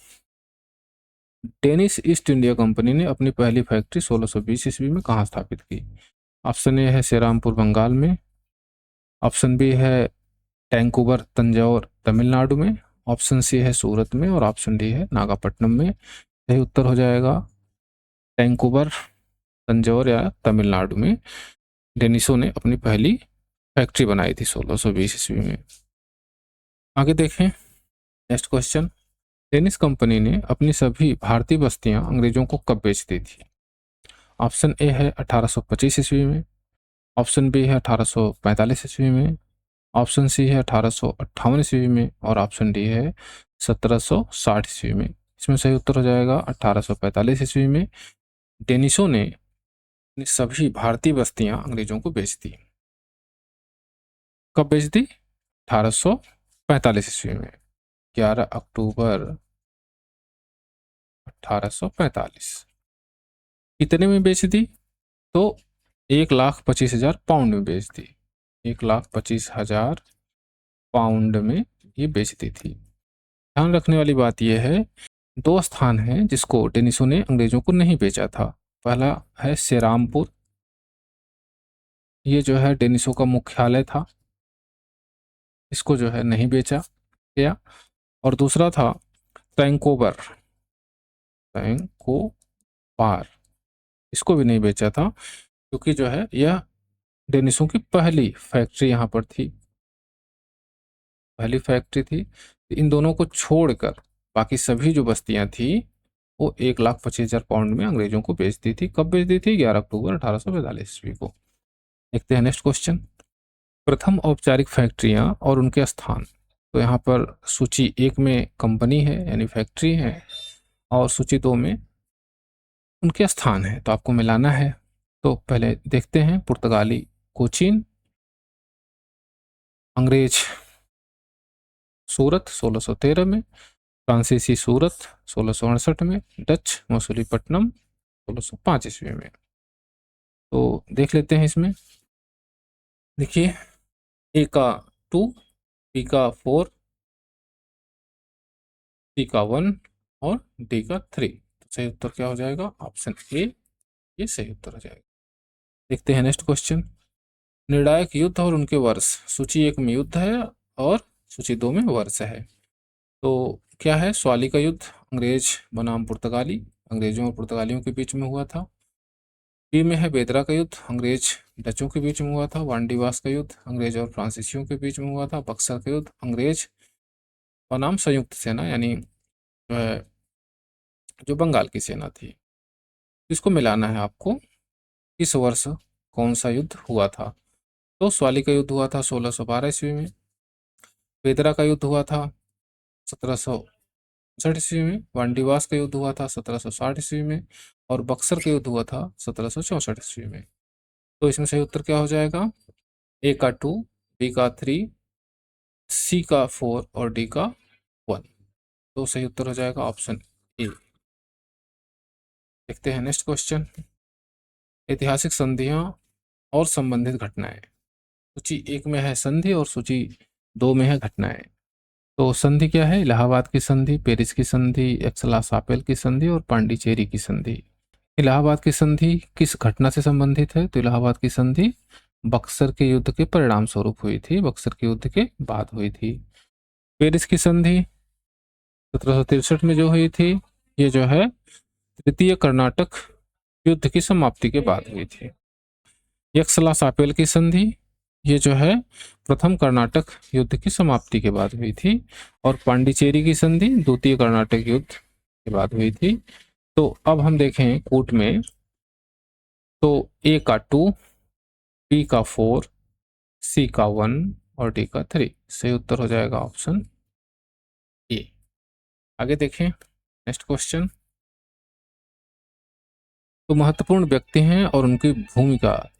Danish east India company ने अपनी पहली फैक्ट्री 1620 ईस्वी में कहाँ स्थापित की। ऑप्शन ए है श्रीरामपुर बंगाल में, ऑप्शन बी है टैंकूबर तंजौर तमिलनाडु में, ऑप्शन सी है सूरत में, और ऑप्शन डी है नागापट्टनम में। सही उत्तर हो जाएगा टैंकूबर तंजौर या तमिलनाडु में डेनिसों ने अपनी पहली फैक्ट्री बनाई थी 1620 ईस्वी में। आगे देखें नेक्स्ट क्वेश्चन। डेनिस कंपनी ने अपनी सभी भारतीय बस्तियां अंग्रेजों को कब बेच दी थी। ऑप्शन ए है 1825 ईस्वी में, ऑप्शन बी है 1845 ईस्वी में, ऑप्शन सी है 1858 ईस्वी में, और ऑप्शन डी है 1760 ईस्वी में। इसमें सही उत्तर हो जाएगा 1845 ईस्वी में डेनिसों ने अपनी सभी भारतीय बस्तियां अंग्रेजों को बेच दी। कब बेच दी, 1845 ईस्वी में, 11 अक्टूबर 1845। कितने में बेच दी, तो 1,25,000 पाउंड में बेच दी। 1,25,000 पाउंड में ये बेच दी थी। ध्यान रखने वाली बात यह है, 2 स्थान हैं जिसको डेनिसों ने अंग्रेजों को नहीं बेचा था। पहला है श्रीरामपुर, ये जो है डेनिसों का मुख्यालय था, इसको जो है नहीं बेचा गया। और दूसरा था टैंकोबर, टैंकोबार, इसको भी नहीं बेचा था, क्योंकि जो है यह डेनिसों की पहली फैक्ट्री यहाँ पर थी, पहली फैक्ट्री थी। इन दोनों को छोड़कर बाकी सभी जो बस्तियां थी वो 1,25,000 पाउंड में अंग्रेजों को बेच दी थी। कब बेच दी थी, 11 अक्टूबर 1845 ईस्वी को। देखते हैं नेक्स्ट क्वेश्चन। प्रथम औपचारिक फैक्ट्रियां और उनके स्थान। तो यहाँ पर सूची 1 में कंपनी है यानी फैक्ट्री है, और सूची 2 में उनके स्थान है, तो आपको मिलाना है। तो पहले देखते हैं पुर्तगाली कोचीन, अंग्रेज सूरत 1613 में, फ्रांसीसी सूरत 1668 में, डच मसूलीपट्टनम 1605 ईस्वी में। तो देख लेते हैं इसमें। देखिए ए का 2, बी का 4, सी का 1 और डी का 3। तो सही उत्तर क्या हो जाएगा, ऑप्शन ए, ये सही उत्तर हो जाएगा। देखते हैं नेक्स्ट क्वेश्चन। निर्णायक युद्ध और उनके वर्ष। सूची 1 में युद्ध है और सूची 2 में वर्ष है। तो क्या है, स्वाली का युद्ध अंग्रेज बनाम पुर्तगाली, अंग्रेजों और पुर्तगालियों के बीच में हुआ था। बी में है बेदरा का युद्ध, अंग्रेज डचों के बीच में हुआ था। वांडीवास का युद्ध अंग्रेज और फ्रांसीसियों के बीच में हुआ था। बक्सर का युद्ध अंग्रेज बनाम संयुक्त सेना, यानी जो है जो बंगाल की सेना थी। इसको मिलाना है आपको, इस वर्ष कौन सा युद्ध हुआ था। तो स्वाली का युद्ध हुआ था 1612 ईस्वी में, बेदरा का युद्ध हुआ था 1759 ईस्वी में, वांडीवास का युद्ध हुआ था 1760 ईस्वी में, और बक्सर का युद्ध हुआ था 1764 ईस्वी में। तो इसमें सही उत्तर क्या हो जाएगा, ए का 2, बी का 3, सी का 4 और डी का 1। तो सही उत्तर हो जाएगा ऑप्शन ए। देखते हैं नेक्स्ट क्वेश्चन। ऐतिहासिक संधियां और संबंधित घटनाएं। सूची 1 में है संधि और सूची 2 में है घटनाएं। तो संधि क्या है, इलाहाबाद की संधि, पेरिस की संधि, एक्सला सापेल की संधि और पांडिचेरी की संधि। इलाहाबाद की संधि किस घटना से संबंधित है, तो इलाहाबाद की संधि बक्सर के युद्ध के परिणाम स्वरूप हुई थी, बक्सर के युद्ध के बाद हुई थी। पेरिस की संधि 1763 में जो हुई थी, ये जो है तृतीय कर्नाटक युद्ध की समाप्ति के बाद हुई थी। यक्षला सापेल की संधि, ये जो है प्रथम कर्नाटक युद्ध की समाप्ति के बाद हुई थी। और पांडिचेरी की संधि द्वितीय कर्नाटक युद्ध के बाद हुई थी। तो अब हम देखें कूट में, तो ए का 2, बी का 4, सी का 1 और डी का 3। सही उत्तर हो जाएगा ऑप्शन ए। आगे देखें नेक्स्ट क्वेश्चन। तो महत्वपूर्ण व्यक्ति हैं और उनकी भूमिका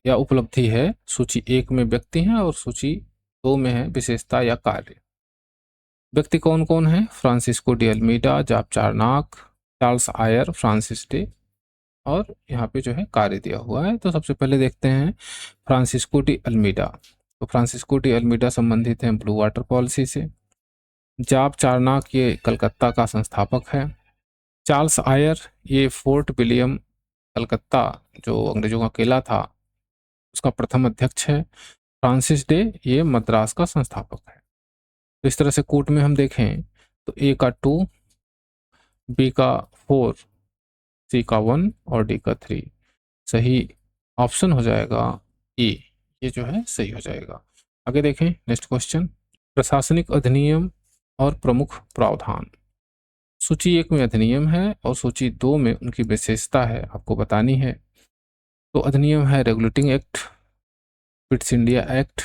या उपलब्धि है। सूची 1 में व्यक्ति हैं और सूची 2 में है विशेषता या कार्य। व्यक्ति कौन कौन है? Francisco de Almeida, Job Charnock, Charles Eyre, Francis Day. और यहाँ पे जो है कार्य दिया हुआ है। तो सबसे पहले देखते हैं फ्रांसिस्को डी अल्मीडा। तो फ्रांसिस्को डी अल्मीडा संबंधित हैं ब्लू वाटर पॉलिसी से। जाप चारनाक ये कलकत्ता का संस्थापक है। चार्ल्स आयर ये फोर्ट विलियम कलकत्ता जो अंग्रेजों का किला था उसका प्रथम अध्यक्ष है। फ्रांसिस डे ये मद्रास का संस्थापक है। तो इस तरह से कूट में हम देखें तो ए का 2, बी का 4, सी का 1 और डी का 3। सही ऑप्शन हो जाएगा ए, ये जो है सही हो जाएगा। आगे देखें नेक्स्ट क्वेश्चन। प्रशासनिक अधिनियम और प्रमुख प्रावधान। सूची 1 में अधिनियम है और सूची 2 में उनकी विशेषता है, आपको बतानी है। तो अधिनियम है regulating act, Pitt's India act,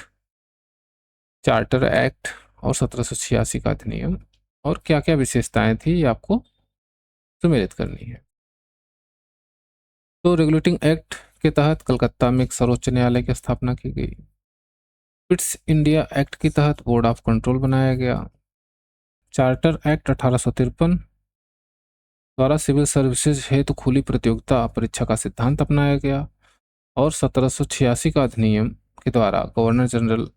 charter act और 1786 का अधिनियम। और क्या क्या विशेषताएं थी ये आपको सुमेलित करनी है। तो रेगुलेटिंग एक्ट के तहत कलकत्ता में एक सर्वोच्च न्यायालय की स्थापना की गई। पिट्स इंडिया एक्ट के तहत बोर्ड ऑफ कंट्रोल बनाया गया। चार्टर एक्ट 1853 द्वारा सिविल सर्विसेज हेतु खुली प्रतियोगिता परीक्षा का सिद्धांत अपनाया गया। और 1786 का अधिनियम के द्वारा गवर्नर जनरल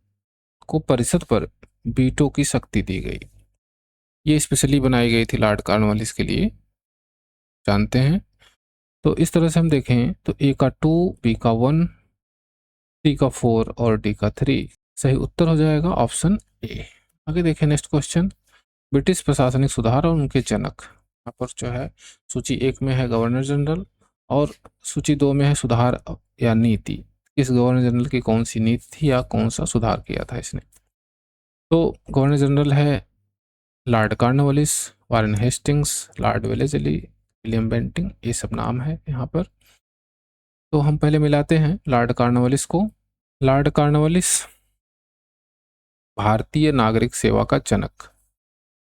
को परिषद पर वीटो की शक्ति दी गई। ये स्पेशली बनाई गई थी लॉर्ड कॉर्नवालिस के लिए, जानते हैं। तो इस तरह से हम देखें तो ए का 2, बी का 1, सी का 4 और डी का 3। सही उत्तर हो जाएगा ऑप्शन ए। आगे देखें नेक्स्ट क्वेश्चन। ब्रिटिश प्रशासनिक सुधार और उनके जनक। यहाँ पर जो है सूची 1 में है गवर्नर जनरल और सूची 2 में है सुधार या नीति। इस गवर्नर जनरल की कौन सी नीति थी या कौन सा सुधार किया था इसने? तो गवर्नर जनरल है Lord Cornwallis, Warren Hastings, Lord Wellesley, William Bentinck, ये सब नाम है यहाँ पर। तो हम पहले मिलाते हैं लॉर्ड कॉर्नवालिस को। लॉर्ड कॉर्नवालिस भारतीय नागरिक सेवा का जनक,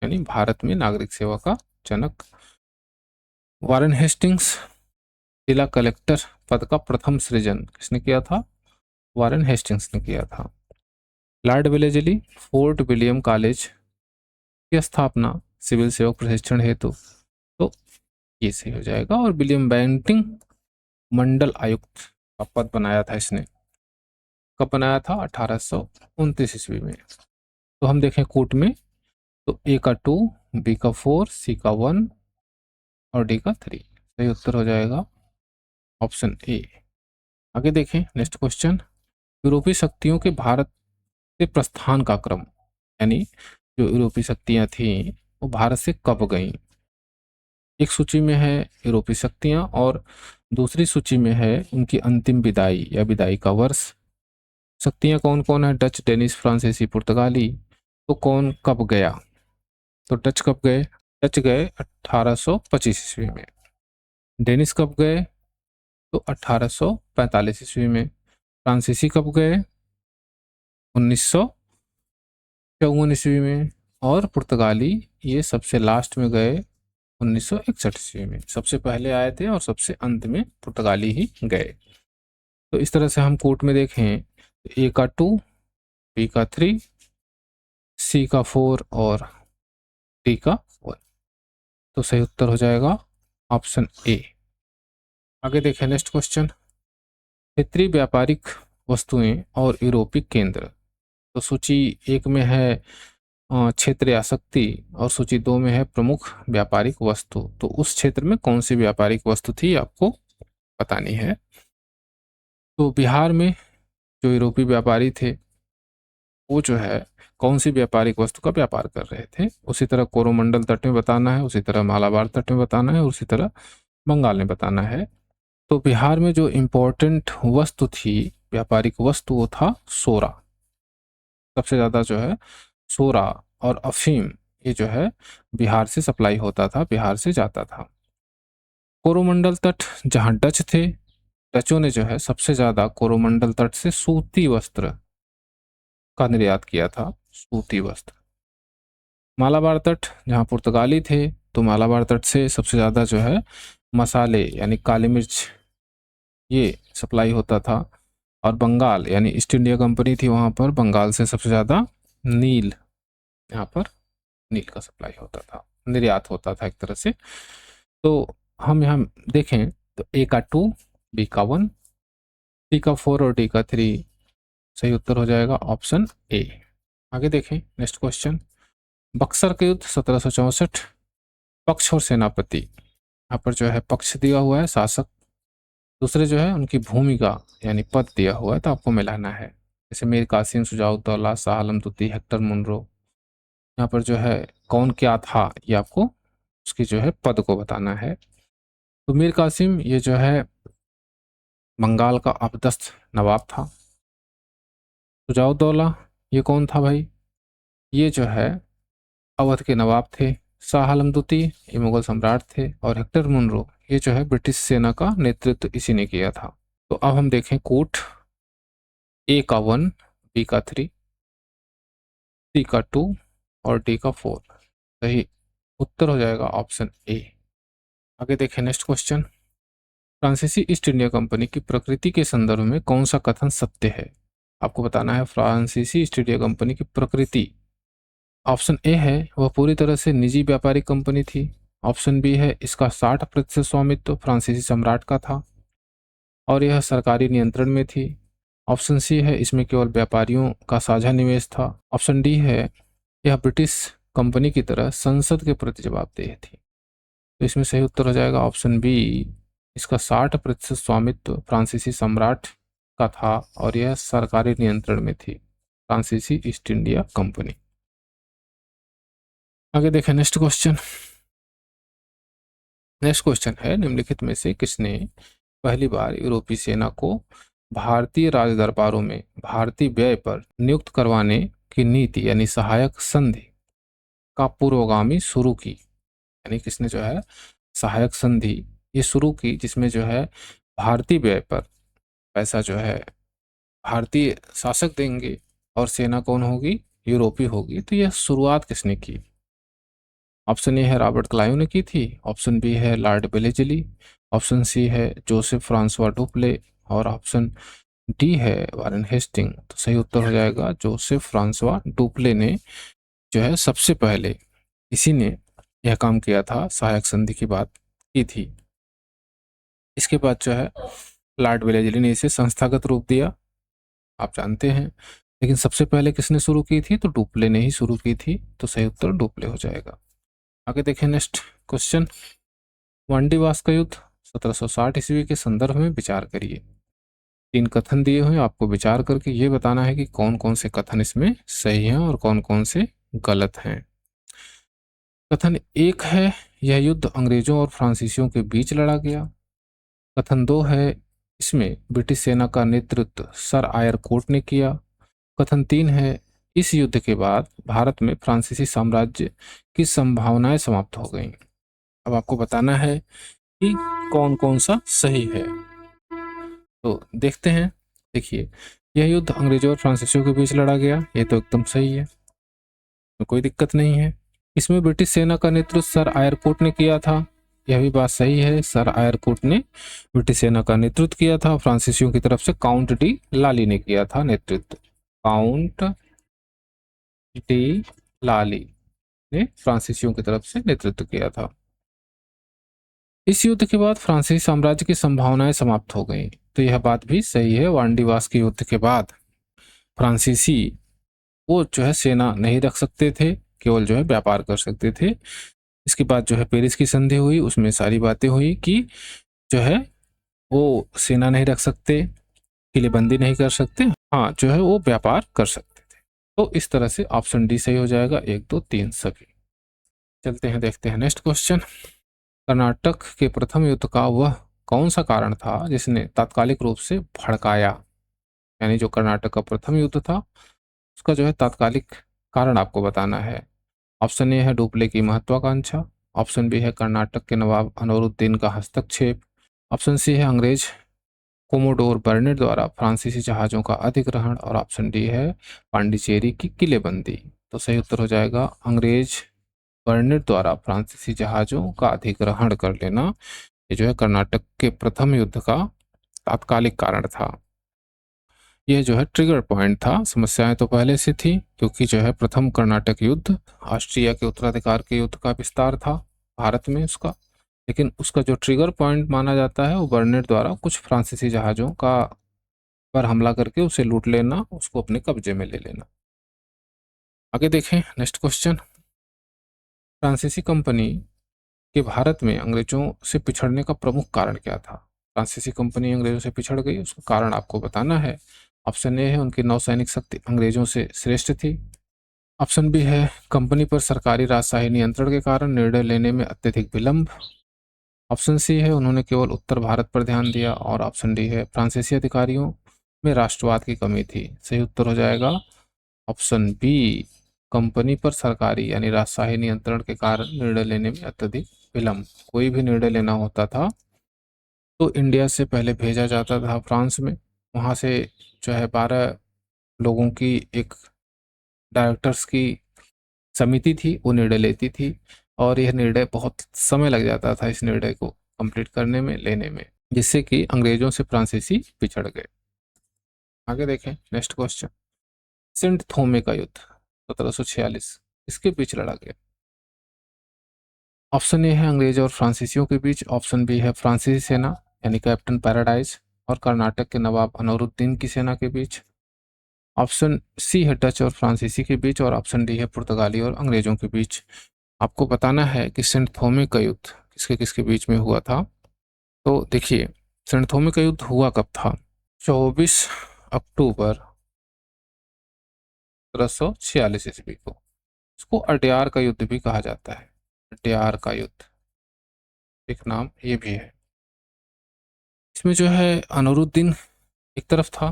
यानी भारत में नागरिक सेवा का जनक। वारेन हेस्टिंग्स जिला कलेक्टर पद का प्रथम सृजन किसने किया था? वारेन हेस्टिंग्स ने किया था। Lord Wellesley fort William college की स्थापना सिविल सेवक प्रशिक्षण हेतु, तो ये सही हो जाएगा। और विलियम बेंटिंग मंडल आयुक्त का पद बनाया था इसने, कब बनाया था? 1829 ईस्वी में। तो हम देखें कूट में तो ए का 2, बी का 4, सी का 1 और डी का 3। सही उत्तर हो जाएगा ऑप्शन ए। आगे देखें नेक्स्ट क्वेश्चन। यूरोपीय शक्तियों के भारत से प्रस्थान का क्रम, यानी जो यूरोपीय शक्तियां थीं वो भारत से कब गईं? एक सूची में है यूरोपीय शक्तियां और दूसरी सूची में है उनकी अंतिम विदाई या विदाई का वर्ष। शक्तियां कौन कौन है? डच, डेनिश, फ्रांसीसी, पुर्तगाली। तो कौन कब गया? तो डच कब गए? डच गए 1825 ईस्वी में। डेनिश कब गए? तो 1845 ईस्वी में। फ्रांसीसी कब गए? 1954 ईस्वी में। और पुर्तगाली ये सबसे लास्ट में गए 1961 ईस्वी में। सबसे पहले आए थे और सबसे अंत में पुर्तगाली ही गए। तो इस तरह से हम कोट में देखें ए का 2, बी का 3, सी का 4 और डी का 1। तो सही उत्तर हो जाएगा ऑप्शन ए। आगे देखें नेक्स्ट क्वेश्चन। क्षेत्रीय व्यापारिक वस्तुएं और यूरोपीय केंद्र। तो सूची 1 में है क्षेत्र या शक्ति और सूची 2 में है प्रमुख व्यापारिक वस्तु। तो उस क्षेत्र में कौन सी व्यापारिक वस्तु थी आपको बतानी है। तो बिहार में जो यूरोपीय व्यापारी थे वो जो है कौन सी व्यापारिक वस्तु का व्यापार कर रहे थे। उसी तरह कोरोमंडल तट में बताना है, उसी तरह मालाबार तट में बताना है, उसी तरह बंगाल में बताना है। तो बिहार में जो इम्पोर्टेंट वस्तु थी, व्यापारिक वस्तु, वो था सोरा। सबसे ज़्यादा जो है सोरा और अफीम ये जो है बिहार से सप्लाई होता था, बिहार से जाता था। कोरोमंडल तट जहाँ डच थे, डचों ने जो है सबसे ज़्यादा कोरोमंडल तट से सूती वस्त्र का निर्यात किया था, सूती वस्त्र। मालाबार तट जहाँ पुर्तगाली थे, तो मालाबार तट से सबसे ज़्यादा जो है मसाले यानी काली मिर्च ये सप्लाई होता था। और बंगाल यानी ईस्ट इंडिया कंपनी थी, वहाँ पर बंगाल से सबसे ज़्यादा नील, यहाँ पर नील का सप्लाई होता था, निर्यात होता था एक तरह से। तो हम यहाँ देखें तो ए का 2, बी का 1, सी का 4 और डी का 3 सही उत्तर हो जाएगा ऑप्शन ए। आगे देखें नेक्स्ट क्वेश्चन। बक्सर के युद्ध 1764, पक्ष और सेनापति, यहाँ पर जो है पक्ष दिया हुआ है शासक, दूसरे जो है उनकी भूमिका यानी पद दिया हुआ है, तो आपको मिलाना है। जैसे मीर कासिम, शुजाउद्दौला, शाह आलम द्वितीय, हेक्टर मुनरो, यहाँ पर जो है कौन क्या था ये आपको उसकी जो है पद को बताना है। तो मीर कासिम ये जो है बंगाल का अपदस्थ नवाब था। शुजाउद्दौला ये कौन था भाई, ये जो है अवध के नवाब थे। शाह आलम द्वितीय ये मुगल सम्राट थे। और हेक्टर मुनरो ये जो है ब्रिटिश सेना का नेतृत्व इसी ने किया था। तो अब हम देखें कूट, ए का 1, बी का 3, सी का 2 और डी का 4 सही उत्तर हो जाएगा ऑप्शन ए। आगे देखें नेक्स्ट क्वेश्चन। फ्रांसीसी ईस्ट इंडिया कंपनी की प्रकृति के संदर्भ में कौन सा कथन सत्य है, आपको बताना है। फ्रांसीसी ईस्ट इंडिया कंपनी की प्रकृति, ऑप्शन ए है वह पूरी तरह से निजी व्यापारिक कंपनी थी। ऑप्शन बी है इसका 60% स्वामित्व फ्रांसीसी सम्राट का था और यह सरकारी नियंत्रण में थी। ऑप्शन सी है इसमें केवल व्यापारियों का साझा निवेश था। ऑप्शन डी है यह ब्रिटिश कंपनी की तरह संसद के प्रति जवाबदेह थी। तो इसमें सही उत्तर हो जाएगा ऑप्शन बी, इसका 60% स्वामित्व फ्रांसीसी सम्राट का था और यह सरकारी नियंत्रण में थी, फ्रांसीसी ईस्ट इंडिया कंपनी। आगे देखें नेक्स्ट क्वेश्चन। नेक्स्ट क्वेश्चन है निम्नलिखित में से किसने पहली बार यूरोपीय सेना को भारतीय राज दरबारों में भारतीय व्यय पर नियुक्त करवाने की नीति यानी सहायक संधि का पूर्वगामी शुरू की, यानी किसने जो है सहायक संधि ये शुरू की जिसमें जो है भारतीय व्यय पर पैसा जो है भारतीय शासक देंगे और सेना कौन होगी, यूरोपीय होगी। तो यह शुरुआत किसने की। ऑप्शन ए है रॉबर्ट क्लाइव ने की थी। ऑप्शन बी है लॉर्ड वेलेजली। ऑप्शन सी है जोसेफ फ्रांसवा डुप्ले और ऑप्शन डी है वारेन हेस्टिंग। तो सही उत्तर हो जाएगा जोसेफ फ्रांसवा डुप्ले ने जो है सबसे पहले इसी ने यह काम किया था, सहायक संधि की बात की थी। इसके बाद जो है लॉर्ड वेलेजली ने इसे संस्थागत रूप दिया, आप जानते हैं, लेकिन सबसे पहले किसने शुरू की थी, तो डुप्ले ने ही शुरू की थी। तो सही उत्तर डुप्ले हो जाएगा। आगे देखें नेक्स्ट क्वेश्चन। वांडीवास का युद्ध 1760 ईस्वी के संदर्भ में विचार करिए। 3 कथन दिए हुए, आपको विचार करके ये बताना है कि कौन कौन से कथन इसमें सही हैं और कौन कौन से गलत हैं। कथन 1 है यह युद्ध अंग्रेजों और फ्रांसीसियों के बीच लड़ा गया। कथन 2 है इसमें ब्रिटिश सेना का नेतृत्व सर आयर कोर्ट ने किया। कथन 3 है इस युद्ध के बाद भारत में फ्रांसीसी साम्राज्य की संभावनाएं समाप्त हो गईं। अब आपको बताना है कि कौन कौन सा सही है। तो देखते हैं। देखिए यह युद्ध अंग्रेजों और फ्रांसीसियों के बीच लड़ा गया, ये तो एकदम सही है, तो कोई दिक्कत नहीं है। इसमें ब्रिटिश सेना का नेतृत्व सर आयर कोर्ट ने किया था, यह भी बात सही है, सर आयर कोर्ट ने ब्रिटिश सेना का नेतृत्व किया था। फ्रांसीसियों की तरफ से काउंट डी लाली ने किया था नेतृत्व, काउंट डी लाली ने फ्रांसीसियों की तरफ से नेतृत्व किया था। इस युद्ध के बाद फ्रांसीसी साम्राज्य की संभावनाएं समाप्त हो गईं, तो यह बात भी सही है। वांडीवास के युद्ध के बाद फ्रांसीसी वो जो है सेना नहीं रख सकते थे, केवल जो है व्यापार कर सकते थे। इसके बाद जो है पेरिस की संधि हुई, उसमें सारी बातें हुई कि जो है वो सेना नहीं रख सकते, किलेबंदी नहीं कर सकते, हाँ, जो है वो व्यापार कर सकते थे। तो इस तरह से ऑप्शन डी सही हो जाएगा, 1, 2, 3 सभी। चलते हैं, देखते हैं नेक्स्ट क्वेश्चन। कर्नाटक के प्रथम युद्ध का वह कौन सा कारण था जिसने तात्कालिक रूप से भड़काया? यानी जो कर्नाटक का प्रथम युद्ध था उसका जो है तात्कालिक कारण आपको बताना है। ऑप्शन ए है डुप्ले की महत्वाकांक्षा, ऑप्शन बी है कर्नाटक के नवाब अनवरुद्दीन का हस्तक्षेप, ऑप्शन सी है अंग्रेज कोमोडोर बर्नेट द्वारा फ्रांसीसी जहाज़ों का अधिग्रहण, और ऑप्शन डी है पांडिचेरी की किलेबंदी। तो सही उत्तर हो जाएगा अंग्रेज बर्नेट द्वारा फ्रांसीसी जहाज़ों का अधिग्रहण कर लेना। ये जो है कर्नाटक के प्रथम युद्ध का तात्कालिक कारण था। ये जो है ट्रिगर पॉइंट था। समस्याएं तो पहले से थी क्योंकि जो है प्रथम कर्नाटक युद्ध ऑस्ट्रिया के उत्तराधिकार के युद्ध का विस्तार था भारत में उसका, लेकिन उसका जो ट्रिगर पॉइंट माना जाता है वो बर्नेट द्वारा कुछ फ्रांसीसी जहाज़ों का पर हमला करके उसे लूट लेना, उसको अपने कब्जे में ले लेना। आगे देखें नेक्स्ट क्वेश्चन। फ्रांसीसी कंपनी के भारत में अंग्रेजों से पिछड़ने का प्रमुख कारण क्या था? फ्रांसीसी कंपनी अंग्रेजों से पिछड़ गई, उसका कारण आपको बताना है। ऑप्शन ए है उनकी नौसैनिक शक्ति अंग्रेजों से श्रेष्ठ थी, ऑप्शन बी है कंपनी पर सरकारी राजशाही नियंत्रण के कारण निर्णय लेने में अत्यधिक विलंब, ऑप्शन सी है उन्होंने केवल उत्तर भारत पर ध्यान दिया, और ऑप्शन डी है फ्रांसीसी अधिकारियों में राष्ट्रवाद की कमी थी। सही उत्तर हो जाएगा ऑप्शन बी, कंपनी पर सरकारी यानी राजशाही नियंत्रण के कारण निर्णय लेने में अत्यधिक विलंब। कोई भी निर्णय लेना होता था तो इंडिया से पहले भेजा जाता था फ्रांस में, वहाँ से जो है 12 लोगों की एक डायरेक्टर्स की समिति थी, वो निर्णय लेती थी, और यह निर्णय बहुत समय लग जाता था इस निर्णय को कंप्लीट करने में, लेने में, जिससे कि अंग्रेजों से फ्रांसीसी पिछड़ गए। आगे देखें नेक्स्ट क्वेश्चन। सेंट थोमे का युद्ध 1746 इसके बीच लड़ा गया? ऑप्शन ए है अंग्रेज और फ्रांसीसियों के बीच, ऑप्शन बी है फ्रांसीसी सेना यानी कैप्टन पैराडाइज और कर्नाटक के नवाब अनवरुद्दीन की सेना के बीच, ऑप्शन सी है डच और फ्रांसीसी के बीच, और ऑप्शन डी है पुर्तगाली और अंग्रेजों के बीच। आपको बताना है कि सेंट थोमे का युद्ध किसके किसके बीच में हुआ था। तो देखिए, सेंट थोमे का युद्ध हुआ कब था? 24 अक्टूबर 1746 ईस्वी को। इसको अड्यार का युद्ध भी कहा जाता है, अड्यार का युद्ध एक नाम ये भी है। इसमें जो है अनवरुद्दीन एक तरफ था,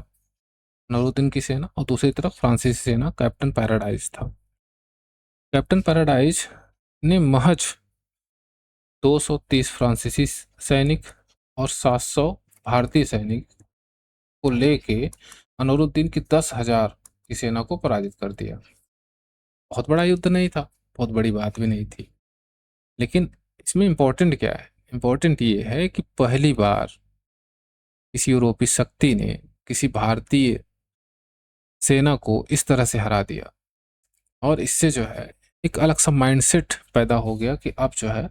अनवरुद्दीन की सेना, और दूसरी तरफ फ्रांसीसी सेना कैप्टन पैराडाइज था। कैप्टन पैराडाइज ने महज 230 फ्रांसीसी सैनिक और 700 भारतीय सैनिक को लेके अनवरुद्दीन की 10,000 की सेना को पराजित कर दिया। बहुत बड़ा युद्ध नहीं था, बहुत बड़ी बात भी नहीं थी, लेकिन इसमें इंपॉर्टेंट क्या है? इंपॉर्टेंट ये है कि पहली बार किसी यूरोपीय शक्ति ने किसी भारतीय सेना को इस तरह से हरा दिया, और इससे जो है एक अलग सा माइंडसेट पैदा हो गया कि अब जो है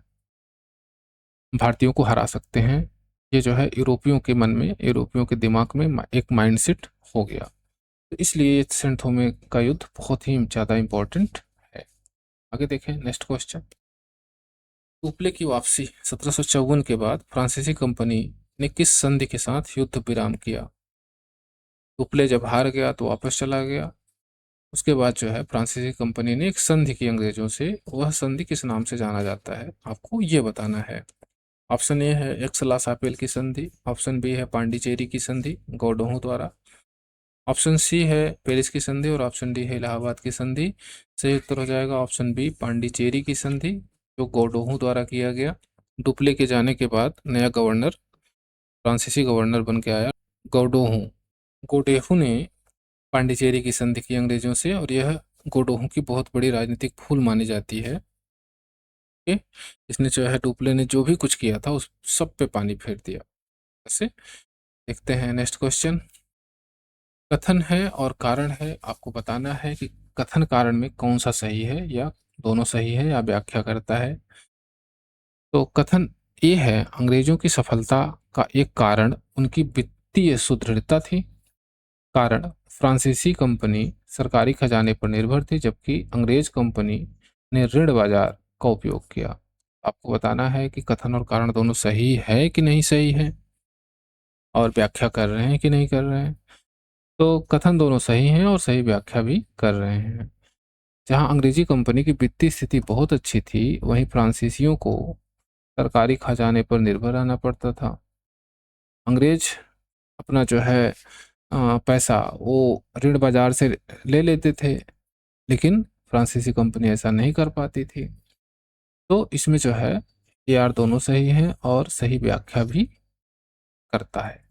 भारतीयों को हरा सकते हैं। ये जो है यूरोपियों के मन में, यूरोपियों के दिमाग में एक माइंडसेट हो गया। तो इसलिए सेंट थोमे का युद्ध बहुत ही ज़्यादा इंपॉर्टेंट है। आगे देखें नेक्स्ट क्वेश्चन। टूपले की वापसी 1754 के बाद फ्रांसीसी कंपनी ने किस संधि के साथ युद्ध विराम किया? टूपले जब हार गया तो वापस चला गया, उसके बाद जो है फ्रांसीसी कंपनी ने एक संधि की अंग्रेजों से, वह संधि किस नाम से जाना जाता है आपको ये बताना है। ऑप्शन ए है एक्सला सापेल की संधि, ऑप्शन बी है पांडिचेरी की संधि गौडोहों द्वारा, ऑप्शन सी है पेरिस की संधि, और ऑप्शन डी है इलाहाबाद की संधि। सही उत्तर हो जाएगा ऑप्शन बी, पांडिचेरी की संधि, जो गौडोहों द्वारा किया गया। डुप्ले के जाने के बाद नया गवर्नर फ्रांसीसी गवर्नर बन के आया गौडोहों। गोडेहू ने पांडिचेरी की संधि की अंग्रेजों से, और यह गोडोहों की बहुत बड़ी राजनीतिक भूल मानी जाती है कि इसने जो है डुप्ले ने जो भी कुछ किया था उस सब पे पानी फेर दिया। ऐसे देखते हैं नेक्स्ट क्वेश्चन। कथन है और कारण है, आपको बताना है कि कथन कारण में कौन सा सही है, या दोनों सही है, या व्याख्या करता है। तो कथन ये है अंग्रेजों की सफलता का एक कारण उनकी वित्तीय सुदृढ़ता थी। कारण फ्रांसीसी कंपनी सरकारी खजाने पर निर्भर थी, जबकि अंग्रेज कंपनी ने ऋण बाजार का उपयोग किया। आपको बताना है कि कथन और कारण दोनों सही है कि नहीं सही है, और व्याख्या कर रहे हैं कि नहीं कर रहे हैं। तो कथन दोनों सही हैं और सही व्याख्या भी कर रहे हैं। जहां अंग्रेजी कंपनी की वित्तीय स्थिति बहुत अच्छी थी, वहीं फ्रांसीसियों को सरकारी खजाने पर निर्भर रहना पड़ता था। अंग्रेज अपना जो है पैसा वो ऋण बाजार से ले लेते थे, लेकिन फ्रांसीसी कंपनी ऐसा नहीं कर पाती थी। तो इसमें जो है ये यार दोनों सही हैं और सही व्याख्या भी करता है।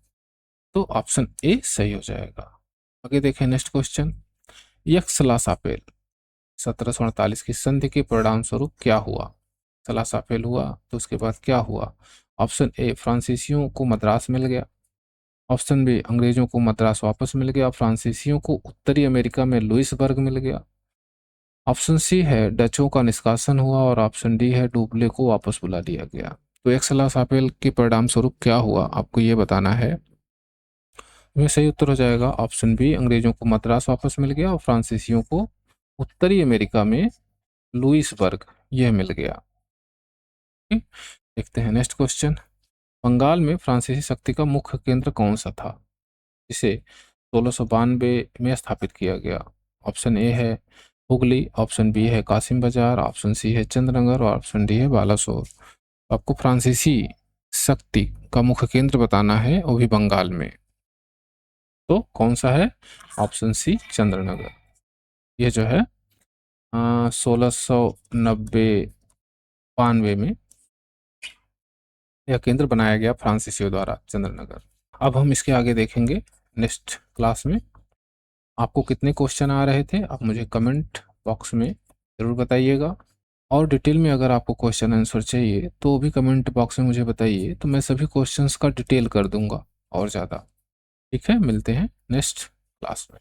तो ऑप्शन ए सही हो जाएगा। आगे देखें नेक्स्ट क्वेश्चन। यक्षलासापेल 1748 की संधि के परिणाम स्वरूप क्या हुआ? सलासापेल हुआ तो उसके बाद क्या हुआ? ऑप्शन ए फ्रांसीसियों को मद्रास मिल गया। ऑप्शन बी अंग्रेजों को मद्रास वापस मिल गया। फ्रांसीसियों को उत्तरी अमेरिका में लुइसबर्ग मिल गया। ऑप्शन सी है डचों का निष्कासन हुआ और ऑप्शन डी है डुप्ले को वापस बुला लिया गया। तो यक्षलासापेल के परिणाम स्वरूप क्या हुआ आपको ये बताना है। इसमें सही उत्तर हो जाएगा ऑप्शन बी, अंग्रेजों को मद्रास वापस मिल गया और फ्रांसीसियों को उत्तरी अमेरिका में लुइसबर्ग यह मिल गया। ठीक? देखते हैं नेक्स्ट क्वेश्चन। बंगाल में फ्रांसीसी शक्ति का मुख्य केंद्र कौन सा था जिसे 1692 में स्थापित किया गया? ऑप्शन ए है हुगली, ऑप्शन बी है कासिम बाजार, ऑप्शन सी है चंद्रनगर और ऑप्शन डी है बालासोर। आपको फ्रांसीसी शक्ति का मुख्य केंद्र बताना है, वो भी बंगाल में। तो कौन सा है? Option C Chandannagar. यह जो है 1692 में यह केंद्र बनाया गया फ्रांसीसियों द्वारा, चंद्रनगर। अब हम इसके आगे देखेंगे नेक्स्ट क्लास में। आपको कितने क्वेश्चन आ रहे थे आप मुझे कमेंट बॉक्स में ज़रूर बताइएगा, और डिटेल में अगर आपको क्वेश्चन आंसर चाहिए तो भी कमेंट बॉक्स में मुझे बताइए, तो मैं सभी क्वेश्चंस का डिटेल कर दूंगा और ज़्यादा। ठीक है, मिलते हैं नेक्स्ट क्लास में।